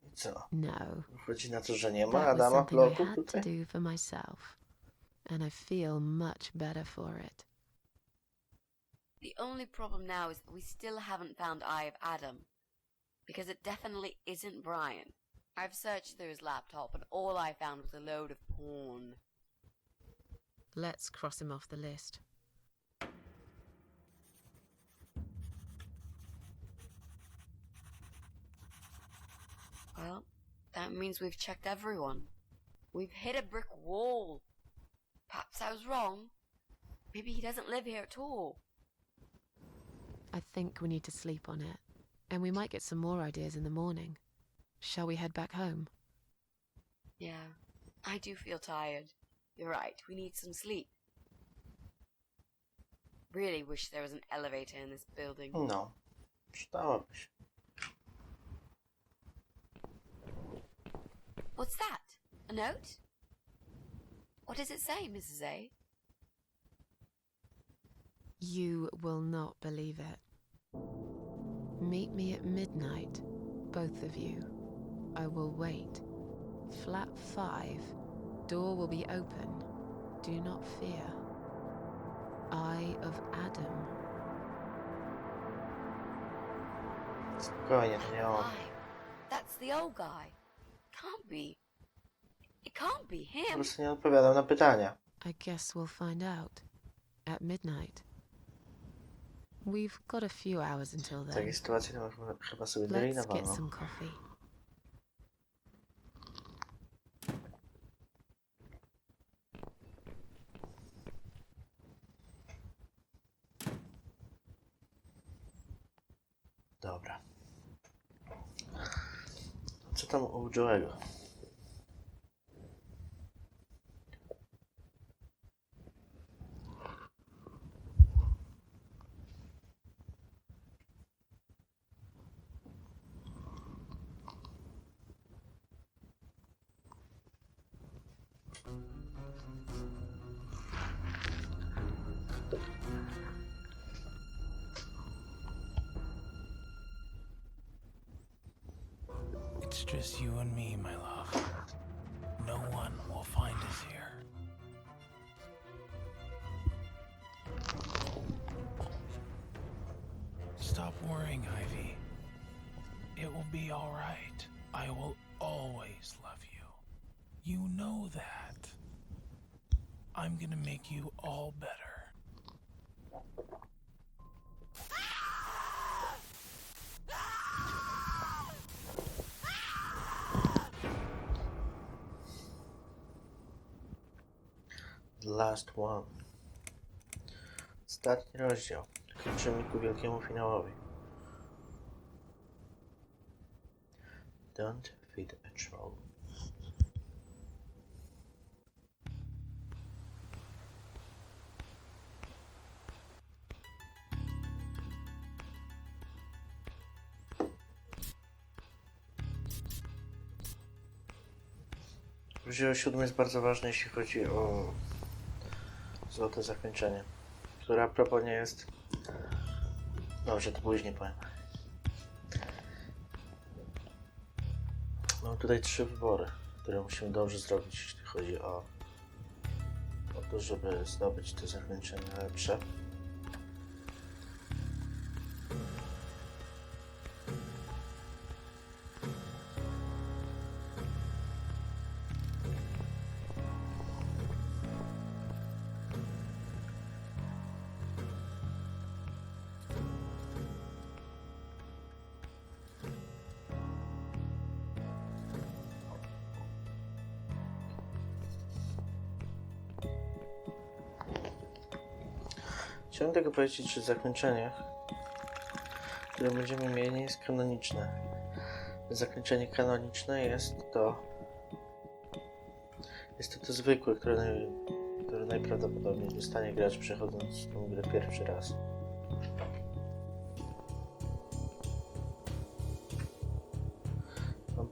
I co? No. Chodzi na to, że nie ma That was Adama something I Bloku had to tutaj? do for myself. And I feel much better for it. The only problem now is that we still haven't found Eye of Adam. Because it definitely isn't Brian. I've searched through his laptop and all I found was a load of porn. Let's cross him off the list. Well, that means we've checked everyone. We've hit a brick wall. Perhaps I was wrong. Maybe he doesn't live here at all. I think we need to sleep on it. And we might get some more ideas in the morning. Shall we head back home? Yeah, I do feel tired. You're right, we need some sleep. Really wish there was an elevator in this building. No. Przydałaby się. What's that? A note? What does it say, Mrs. A? You will not believe it. Meet me at midnight, both of you. I will wait. Flat 5. Door will be open. Do not fear. Eye of Adam. Spokojnie, to nie on. Why? That's the old guy. Can't be. It can't be Po him. prostu nie odpowiadał na pytania. I guess we'll find out. At midnight. We've got a few hours until W then. takiej sytuacji to chyba sobie dali na Let's get wolno. some coffee. Dobra. Co tam u Joe'ego? It's just you and me, my love. No one will find us here. Stop worrying, Ivy. It will be all right. I will always love you. You know that. I'm gonna make you all better. The last one. Ostatni rozdział. Kończymy ku wielkiemu finałowi. Don't feed a troll. Rozdział 7 jest bardzo ważny, jeśli chodzi o złote zakończenie, które a propos nie jest... Dobrze, to później powiem. Mam tutaj 3 wybory, które musimy dobrze zrobić, jeśli chodzi o to, żeby zdobyć to zakończenie lepsze. Chciałem tylko powiedzieć, że zakończenie, które będziemy mieli, nie jest kanoniczne. Zakończenie kanoniczne jest to zwykłe, które najprawdopodobniej dostanie gracz przechodząc tą grę pierwszy raz.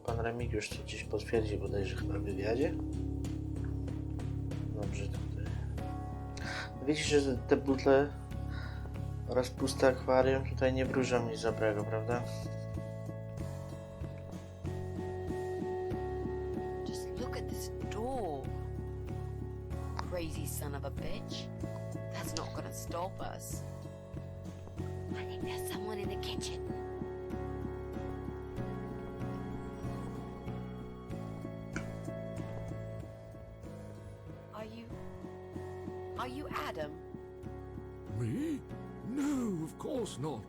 Pan Remigiusz to gdzieś potwierdzi, bodajże chyba w wywiadzie. Dobrze, tutaj. Widzicie, że te butle oraz puste akwarium tutaj nie wróżą nic dobrego, prawda? Just look at this door. Crazy son of a bitch. That's not gonna stop us. I think there's someone in the kitchen. Are you Adam? Me? No, of course not.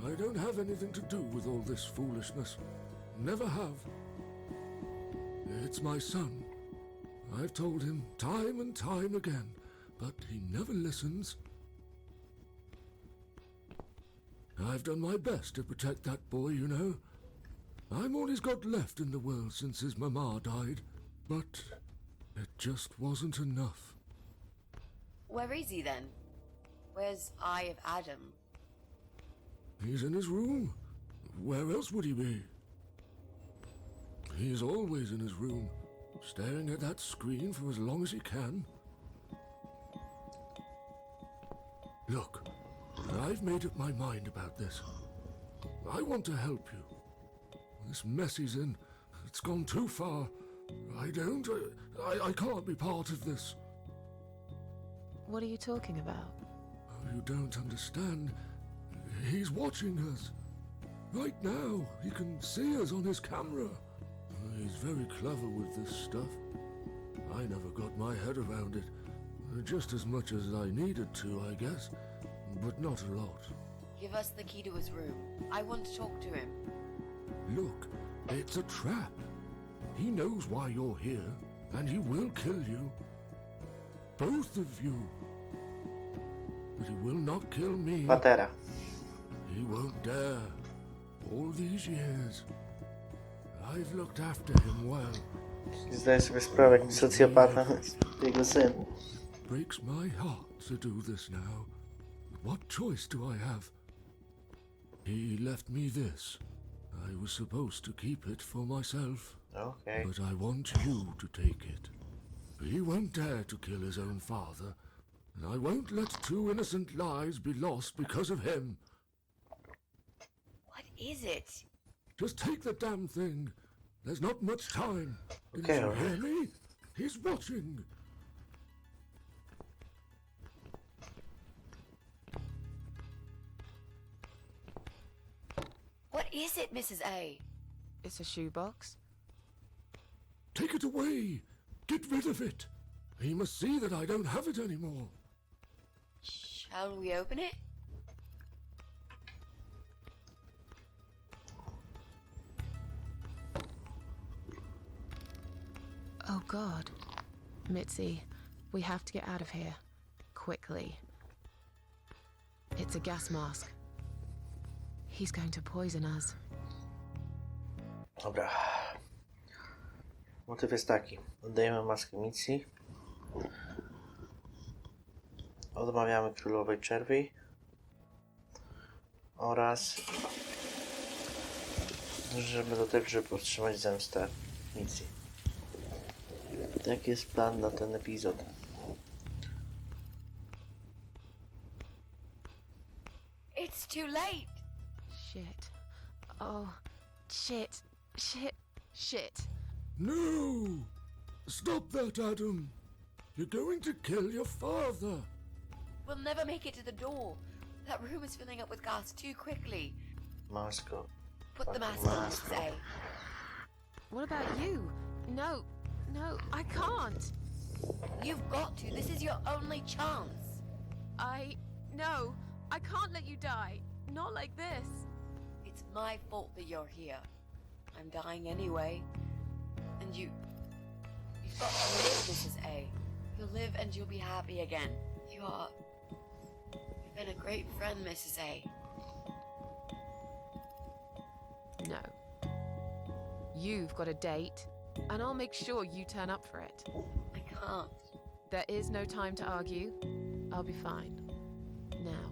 I don't have anything to do with all this foolishness. Never have. It's my son. I've told him time and time again, but he never listens. I've done my best to protect that boy, you know. I'm all he's got left in the world since his mama died, but it just wasn't enough. Where is he then? Where's Eye of Adam? He's in his room. Where else would he be? He's always in his room, staring at that screen for as long as he can. Look, I've made up my mind about this. I want to help you. This mess he's in, it's gone too far. I can't be part of this. What are you talking about? You don't understand. He's watching us. Right now, he can see us on his camera. He's very clever with this stuff. I never got my head around it. Just as much as I needed to, I guess. But not a lot. Give us the key to his room. I want to talk to him. Look, it's a trap. He knows why you're here, and he will kill you. Both of you. But he will not kill me. Patera. He won't dare. All these years, I've looked after him well. Zdaję sobie sprawę, jaki socjopata jest jego syn. Breaks my heart to do this now. What choice do I have? He left me this. I was supposed to keep it for myself. Okay. But I want you to take it. He won't dare to kill his own father, and I won't let two innocent lives be lost because of him. What is it? Just take the damn thing. There's not much time. Didn't Okay, you alright. hear me? He's watching. What is it, Mrs. A? It's a shoebox. Take it away. Get rid of it. He must see that I don't have it anymore. Shall we open it? Oh God. Mitzi, we have to get out of here. Quickly. It's a gas mask. He's going to poison us. Dobra. Motyw jest taki. Oddajemy maskę misji. Odmawiamy królowej czerwi. Oraz żeby do tego, żeby powstrzymać zemstę misji. Taki jest plan na ten epizod. It's too late. Shit. Oh, shit. Shit. Shit. No! Stop that, Adam. You're going to kill your father. We'll never make it to the door. That room is filling up with gas too quickly. Masko. Put the mask on, Mrs. A. What about you? No, no, I can't. You've got to. This is your only chance. No, I can't let you die. Not like this. It's my fault that you're here. I'm dying anyway. And you've got to live, Mrs. A. You'll live and you'll be happy again. You've been a great friend, Mrs. A. No. You've got a date, and I'll make sure you turn up for it. I can't. There is no time to argue. I'll be fine. Now.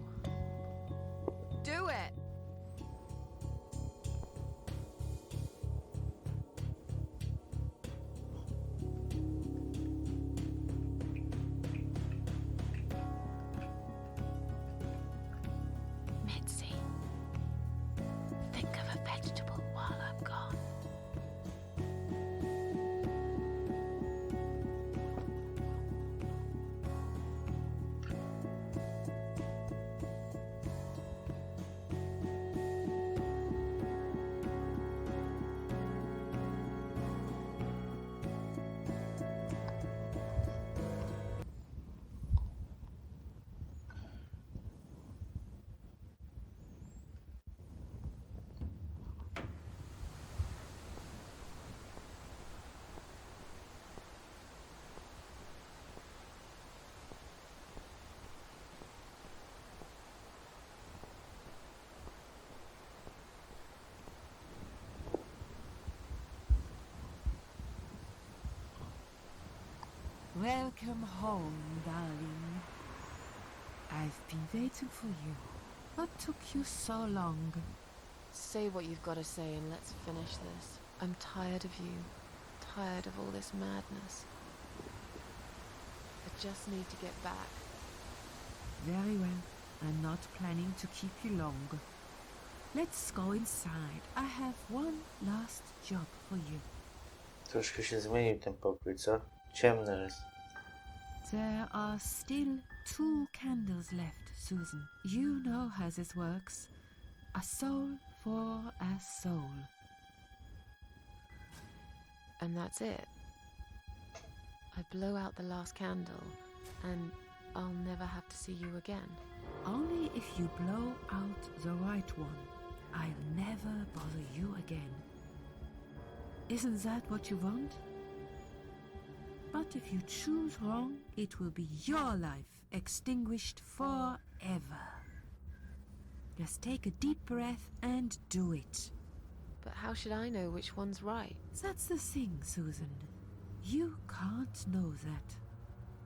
Do it! Mitzi, think of a vegetable while I'm gone. Welcome home, darling. I've been waiting for you. What took you so long? Say what you've got to say and let's finish this. I'm tired of you. Tired of all this madness. I just need to get back. Very well. I'm not planning to keep you long. Let's go inside. I have one last job for you. Troszkę się zmienił ten pokój, co? Ciemny jest. There are still 2 candles left, Susan. You know how this works. A soul for a soul. And that's it. I blow out the last candle, and I'll never have to see you again. Only if you blow out the right one. I'll never bother you again. Isn't that what you want? But if you choose wrong, it will be your life extinguished forever. Just take a deep breath and do it. But how should I know which one's right? That's the thing, Susan. You can't know that.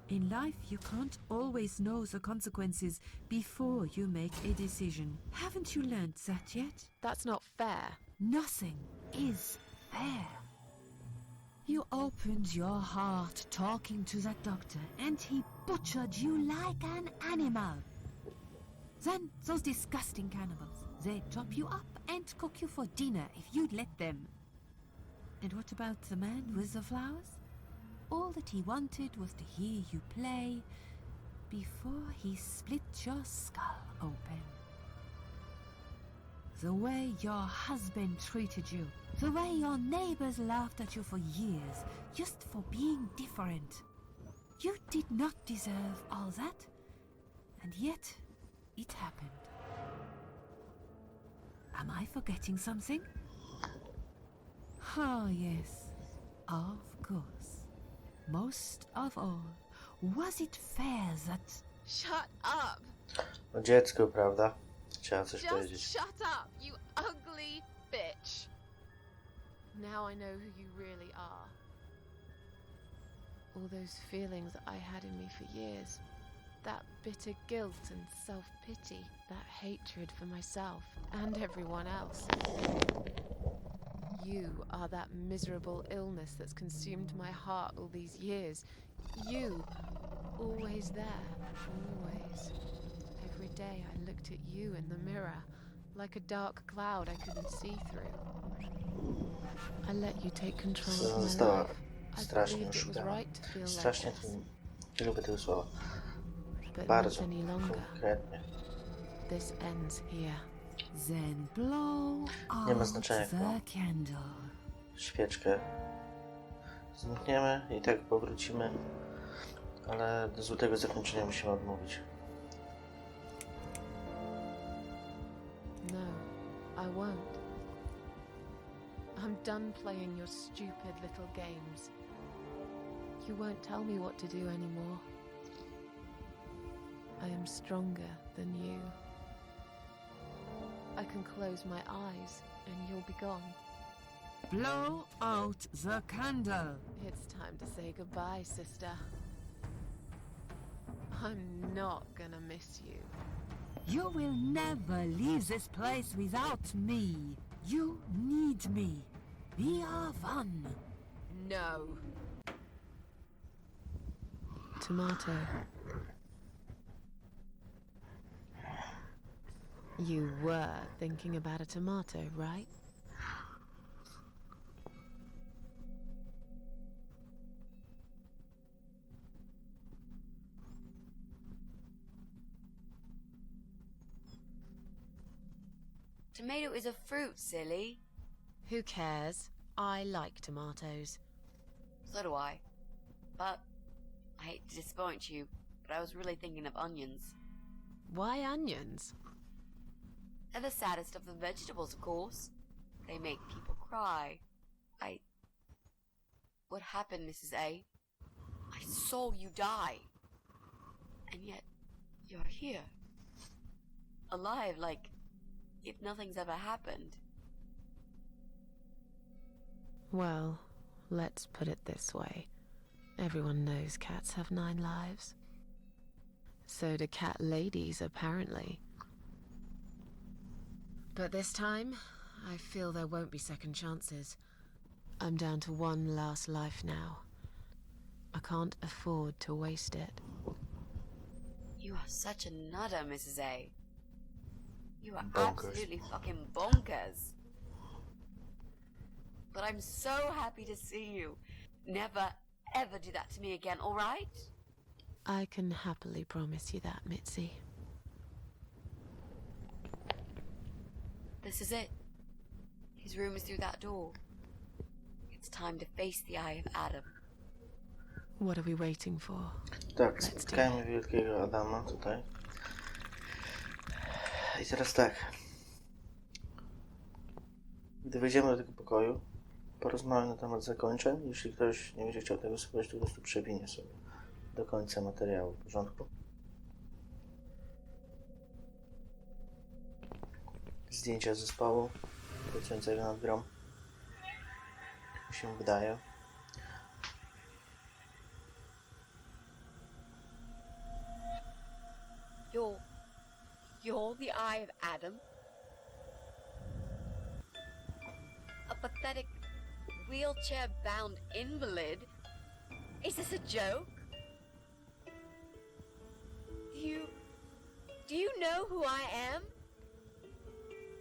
In life, you can't always know the consequences before you make a decision. Haven't you learned that yet? That's not fair. Nothing is fair. You opened your heart talking to that doctor, and he butchered you like an animal. Then those disgusting cannibals, they'd chop you up and cook you for dinner if you'd let them. And what about the man with the flowers? All that he wanted was to hear you play before he split your skull open. The way your husband treated you, the way your neighbors laughed at you for years, just for being different. You did not deserve all that, and yet it happened. Am I forgetting something? Oh, yes, of course. Most of all, was it fair that... Shut up! No dziecko, prawda? Chciała coś Just powiedzieć. shut up, you ugly bitch! Now I know who you really are. All those feelings I had in me for years. That bitter guilt and self-pity. That hatred for myself and everyone else. You are that miserable illness that's consumed my heart all these years. You, always there, always. Every day I looked at you in the mirror, like a dark cloud I couldn't see through. I let you take control of my Została life. I strasznie believed it was oszukana. right to feel like Strasznie this. nie lubię tego słowa. But Bardzo not any longer. konkretnie. This ends here. Then blow Nie ma out znaczenia, the candle. Świeczkę. Znikniemy i tak powrócimy, ale do złotego zakończenia musimy odmówić. No, I won't. I'm done playing your stupid little games. You won't tell me what to do anymore. I am stronger than you. I can close my eyes and you'll be gone. Blow out the candle. It's time to say goodbye, sister. I'm not gonna miss you. You will never leave this place without me. You need me. We are one. No. Tomato. You were thinking about a tomato, right? Tomato is a fruit, silly. Who cares? I like tomatoes. So do I. But I hate to disappoint you, but I was really thinking of onions. Why onions? They're the saddest of the vegetables, of course. They make people cry. What happened, Mrs. A? I saw you die. And yet, you're here. Alive, like if nothing's ever happened. Well, let's put it this way. Everyone knows cats have 9 lives. So do cat ladies, apparently. But this time, I feel there won't be second chances. I'm down to one last life now. I can't afford to waste it. You are such a nutter, Mrs. A. You are Bonkers. absolutely fucking bonkers. But I'm so happy to see you. Never, ever do that to me again, alright? I can happily promise you that, Mitzi. This is it. His room is through that door. It's time to face the Eye of Adam. What are we waiting for? Tak, spotkajmy wielkiego Adama tutaj. I teraz tak. Gdy wejdziemy do tego pokoju, porozmawiamy na temat zakończeń. Jeśli ktoś nie będzie chciał tego słuchać, to po prostu przewinie sobie do końca materiału. W porządku? Zdjęcia zespołu pracującego nad grą. Mi się wydaje. You're the Eye of Adam? A pathetic, wheelchair-bound invalid? Is this a joke? Do you know who I am?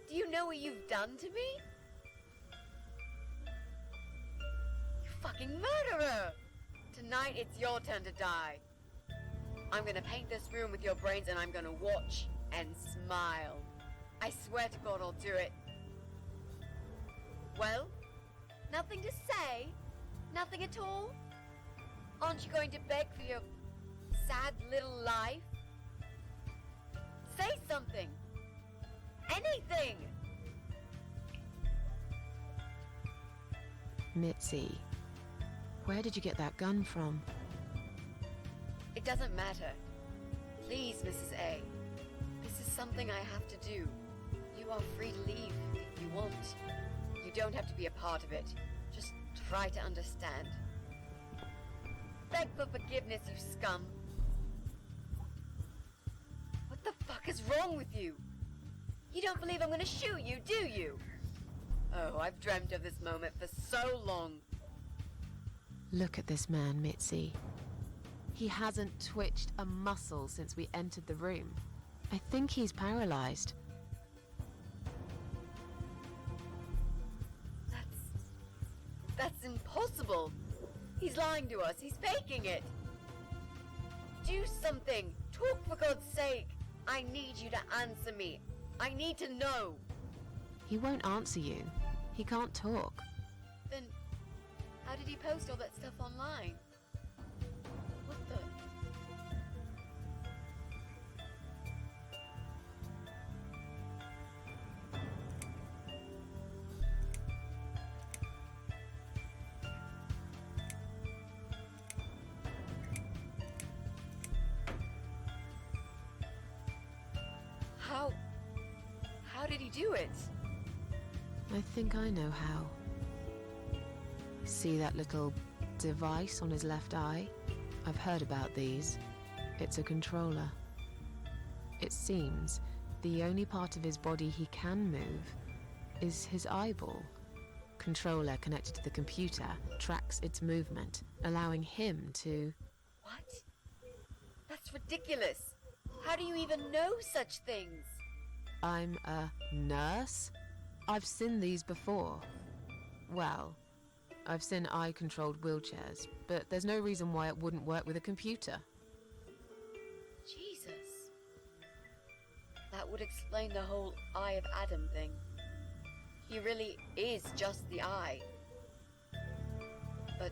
Do you know what you've done to me? You fucking murderer! Tonight it's your turn to die. I'm gonna paint this room with your brains and I'm gonna watch and smile. I swear to God I'll do it. Well, nothing to say? Nothing at all? Aren't you going to beg for your sad little life? Say something! Anything! Mitzi, where did you get that gun from? It doesn't matter. Please, Mrs. A. This is something I have to do. You are free to leave if you want. You don't have to be a part of it. Just try to understand. Beg for forgiveness, you scum. What the fuck is wrong with you? You don't believe I'm gonna shoot you, do you? Oh, I've dreamt of this moment for so long. Look at this man, Mitzi. He hasn't twitched a muscle since we entered the room. I think he's paralyzed. That's impossible. He's lying to us. He's faking it. Do something. Talk for God's sake. I need you to answer me. I need to know. He won't answer you. He can't talk. Then, how did he post all that stuff online? What the? How did he do it? I think I know how. See that little device on his left eye? I've heard about these. It's a controller. It seems the only part of his body he can move is his eyeball. Controller connected to the computer tracks its movement, allowing him to... What? That's ridiculous. How do you even know such things? I'm a nurse? I've seen these before. Well, I've seen eye-controlled wheelchairs, but there's no reason why it wouldn't work with a computer. Jesus. That would explain the whole Eye of Adam thing. He really is just the eye. But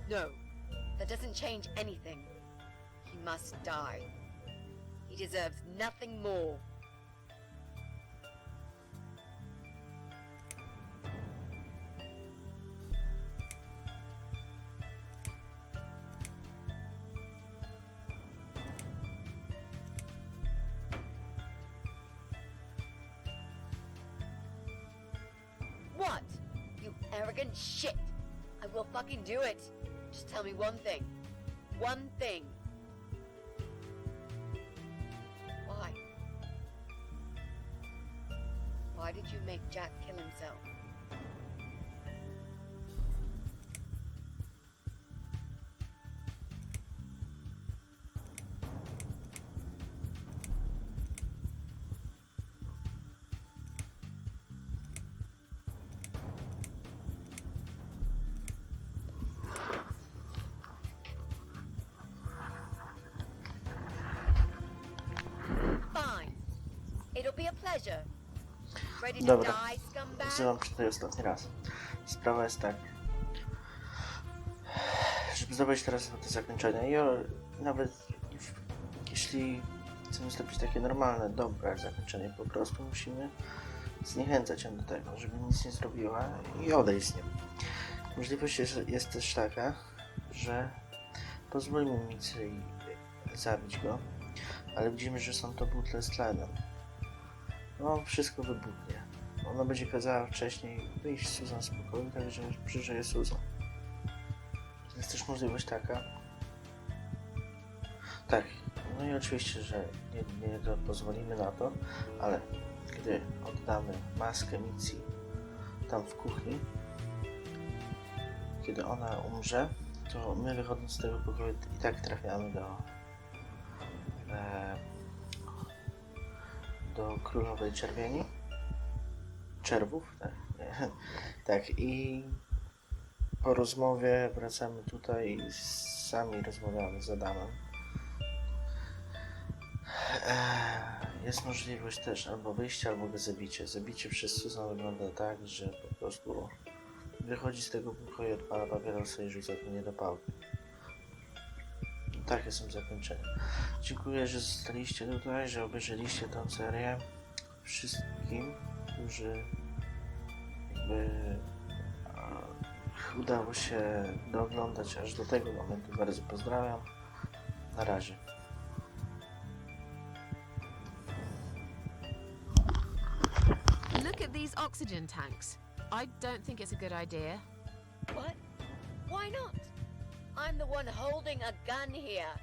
no, that doesn't change anything. He must die. He deserves nothing more. What? You arrogant shit! I will fucking do it! Just tell me one thing. One thing. Why? Why did you make Jack kill himself? pleasure. Ready to Dobra, die, scumbag? wzywam cię tutaj ostatni raz. Sprawa jest tak, żeby zdobyć teraz te zakończenia i nawet jeśli chcemy zrobić takie normalne, dobre zakończenie, po prostu musimy zniechęcać ją do tego, żeby nic nie zrobiła i odejść z nią. Możliwość jest też taka, że pozwolimy Micy zabić go, ale widzimy, że są to butle z tlenem. No, wszystko wybuchnie. Ona będzie kazała wcześniej wyjść z Susan z pokoju, także przeżyje Susan. Jest też możliwość taka. Tak, no i oczywiście, że nie pozwolimy na to, ale gdy oddamy maskę Micy tam w kuchni, kiedy ona umrze, to my wychodząc z tego pokoju i tak trafiamy do królowej czerwów, tak? Tak, i po rozmowie wracamy tutaj i sami rozmawiamy z Adamem. Jest możliwość też albo wyjścia, albo go zabicie. Zabicie przez Susan wygląda tak, że po prostu wychodzi z tego pokoju, odpala papierosa i rzuca to niedopałkę. Takie są zakończenia. Dziękuję, że zostaliście tutaj, że obejrzeliście tę serię. Wszystkim, którzy udało się dooglądać aż do tego momentu, bardzo pozdrawiam. Na razie. Look at these oxygen tanks. I don't think it's a good idea. What? Why not? I'm the one holding a gun here.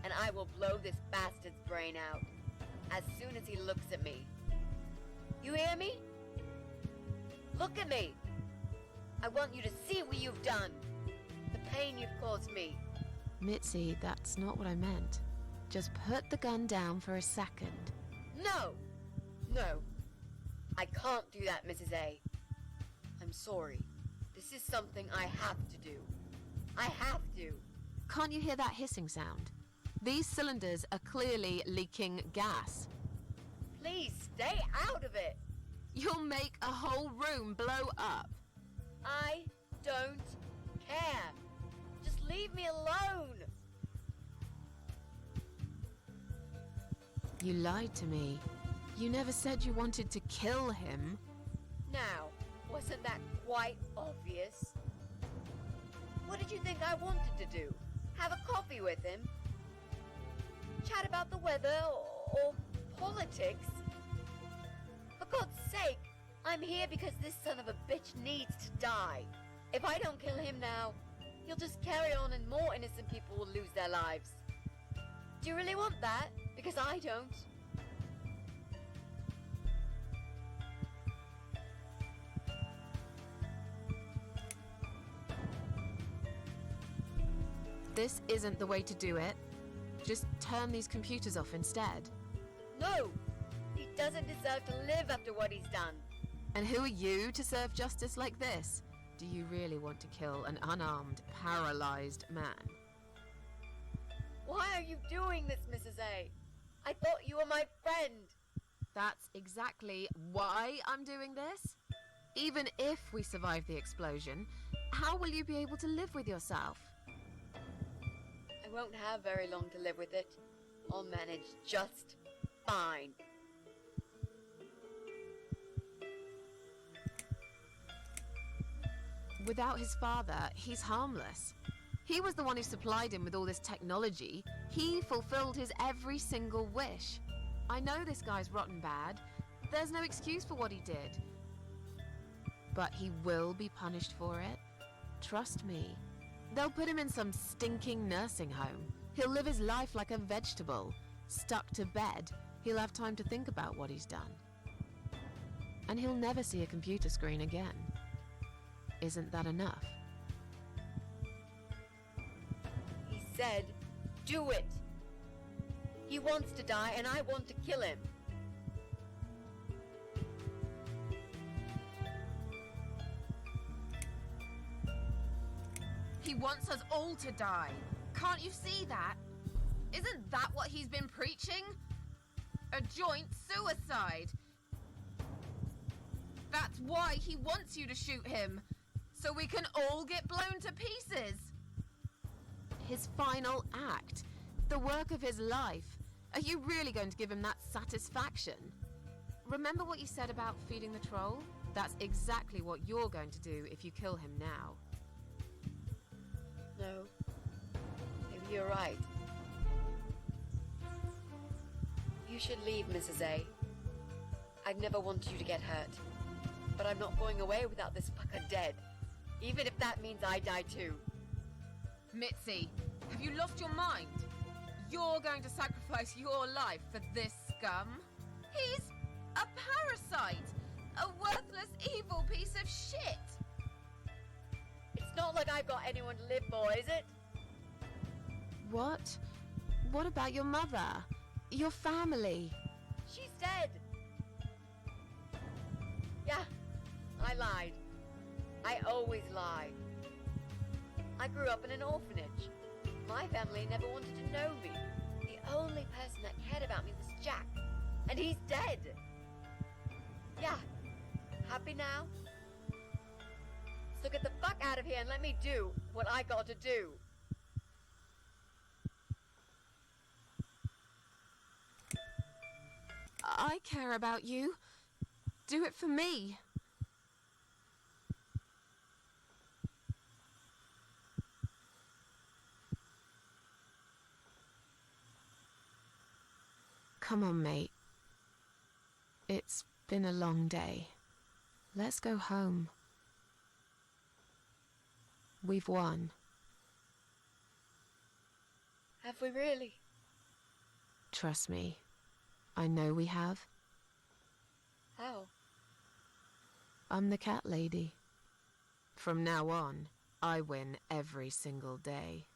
And I will blow this bastard's brain out as soon as he looks at me. You hear me? Look at me. I want you to see what you've done. The pain you've caused me. Mitzi, that's not what I meant. Just put the gun down for a second. No! No. I can't do that, Mrs. A. I'm sorry. This is something I have to do. I have to. Can't you hear that hissing sound? These cylinders are clearly leaking gas. Please stay out of it. You'll make a whole room blow up. I don't care. Just leave me alone. You lied to me. You never said you wanted to kill him. Now, wasn't that quite obvious? What did you think I wanted to do? Have a coffee with him? Chat about the weather or politics? For God's sake, I'm here because this son of a bitch needs to die. If I don't kill him now, he'll just carry on and more innocent people will lose their lives. Do you really want that? Because I don't. This isn't the way to do it. Just turn these computers off instead. No! He doesn't deserve to live after what he's done. And who are you to serve justice like this? Do you really want to kill an unarmed, paralyzed man? Why are you doing this, Mrs. A? I thought you were my friend. That's exactly why I'm doing this. Even if we survive the explosion, how will you be able to live with yourself? I won't have very long to live with it. I'll manage just fine. Without his father, he's harmless. He was the one who supplied him with all this technology. He fulfilled his every single wish. I know this guy's rotten bad. There's no excuse for what he did. But he will be punished for it. Trust me. They'll put him in some stinking nursing home. He'll live his life like a vegetable. Stuck to bed. He'll have time to think about what he's done. And he'll never see a computer screen again. Isn't that enough? He said, do it. He wants to die and I want to kill him. He wants us all to die. Can't you see that? Isn't that what he's been preaching? a joint suicide. That's why he wants you to shoot him, so we can all get blown to pieces. His final act, the work of his life. Are you really going to give him that satisfaction? Remember what you said about feeding the troll? That's exactly what you're going to do if you kill him now. No. Maybe you're right. You should leave, Mrs. A. I'd never want you to get hurt. But I'm not going away without this fucker dead. Even if that means I die too. Mitzi, have you lost your mind? You're going to sacrifice your life for this scum? He's a parasite! A worthless, evil piece of shit! It's not like I've got anyone to live for, is it? What? What about your mother? Your family? She's dead! Yeah, I lied. I always lie. I grew up in an orphanage. My family never wanted to know me. The only person that cared about me was Jack. And he's dead! Yeah, happy now? So get the fuck out of here and let me do what I got to do. I care about you. Do it for me. Come on, mate. It's been a long day. Let's go home. We've won. Have we really? Trust me. I know we have. How? I'm the cat lady. From now on, I win every single day.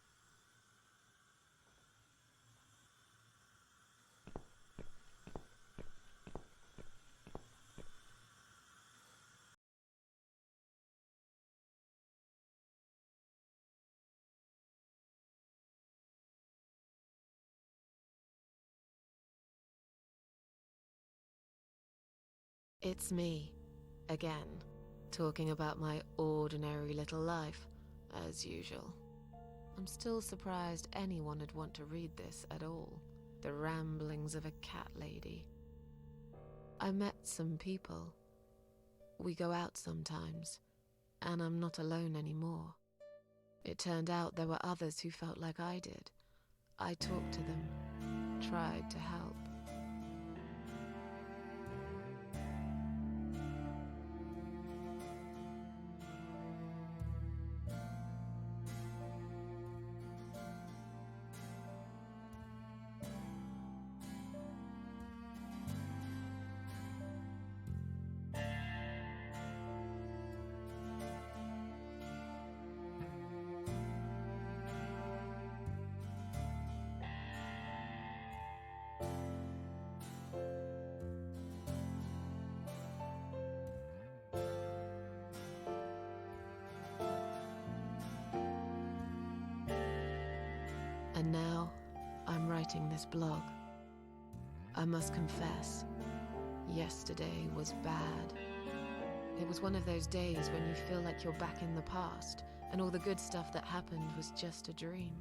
It's me, again, talking about my ordinary little life, as usual. I'm still surprised anyone would want to read this at all. The ramblings of a cat lady. I met some people. We go out sometimes, and I'm not alone anymore. It turned out there were others who felt like I did. I talked to them, tried to help. And now, I'm writing this blog. I must confess, yesterday was bad. It was one of those days when you feel like you're back in the past, and all the good stuff that happened was just a dream.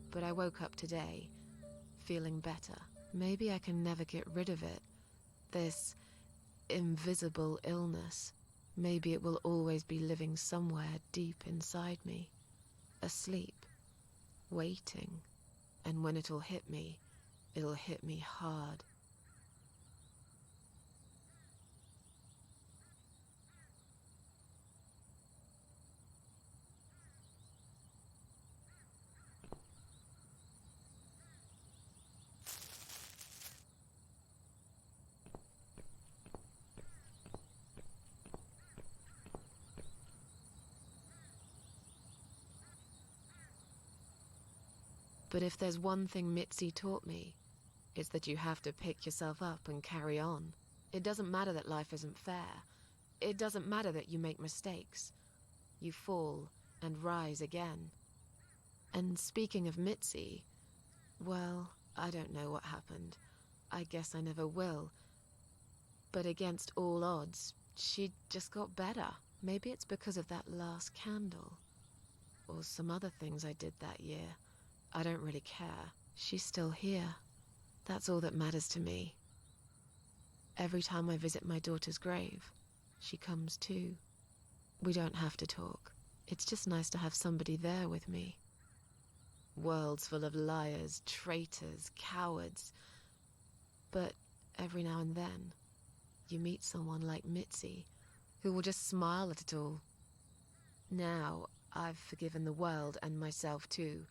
But I woke up today, feeling better. Maybe I can never get rid of it. This invisible illness. Maybe it will always be living somewhere deep inside me, asleep, waiting. And when it'll hit me hard. But if there's one thing Mitzi taught me, it's that you have to pick yourself up and carry on. It doesn't matter that life isn't fair. It doesn't matter that you make mistakes. you fall and rise again. And speaking of Mitzi, well, I don't know what happened. I guess I never will. But against all odds, she just got better. Maybe it's because of that last candle. Or some other things I did that year. I don't really care. She's still here. That's all that matters to me. Every time I visit my daughter's grave, she comes too. We don't have to talk. It's just nice to have somebody there with me. Worlds full of liars, traitors, cowards. But every now and then, you meet someone like Mitzi, who will just smile at it all. Now, I've forgiven the world and myself too.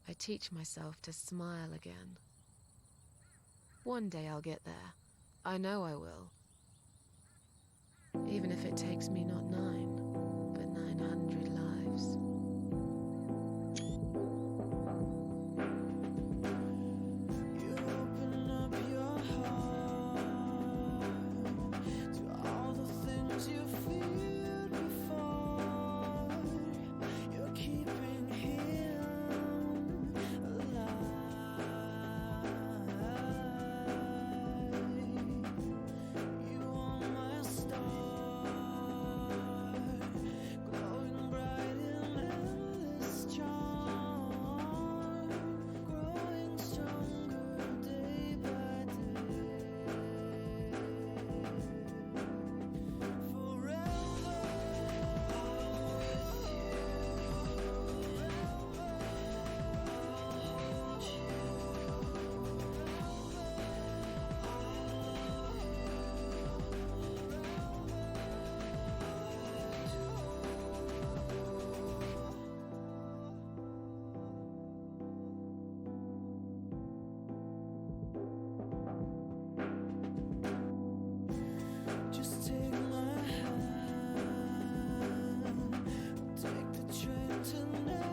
I teach myself to smile again. One day I'll get there. I know I will. Even if it takes me not 9, but 900 lives. You open up your heart to all the things you feared before. You're keeping him alive. You are my star, glowing bright in endless charm, growing stronger day by day. Forever, just take my hand, take the train tonight.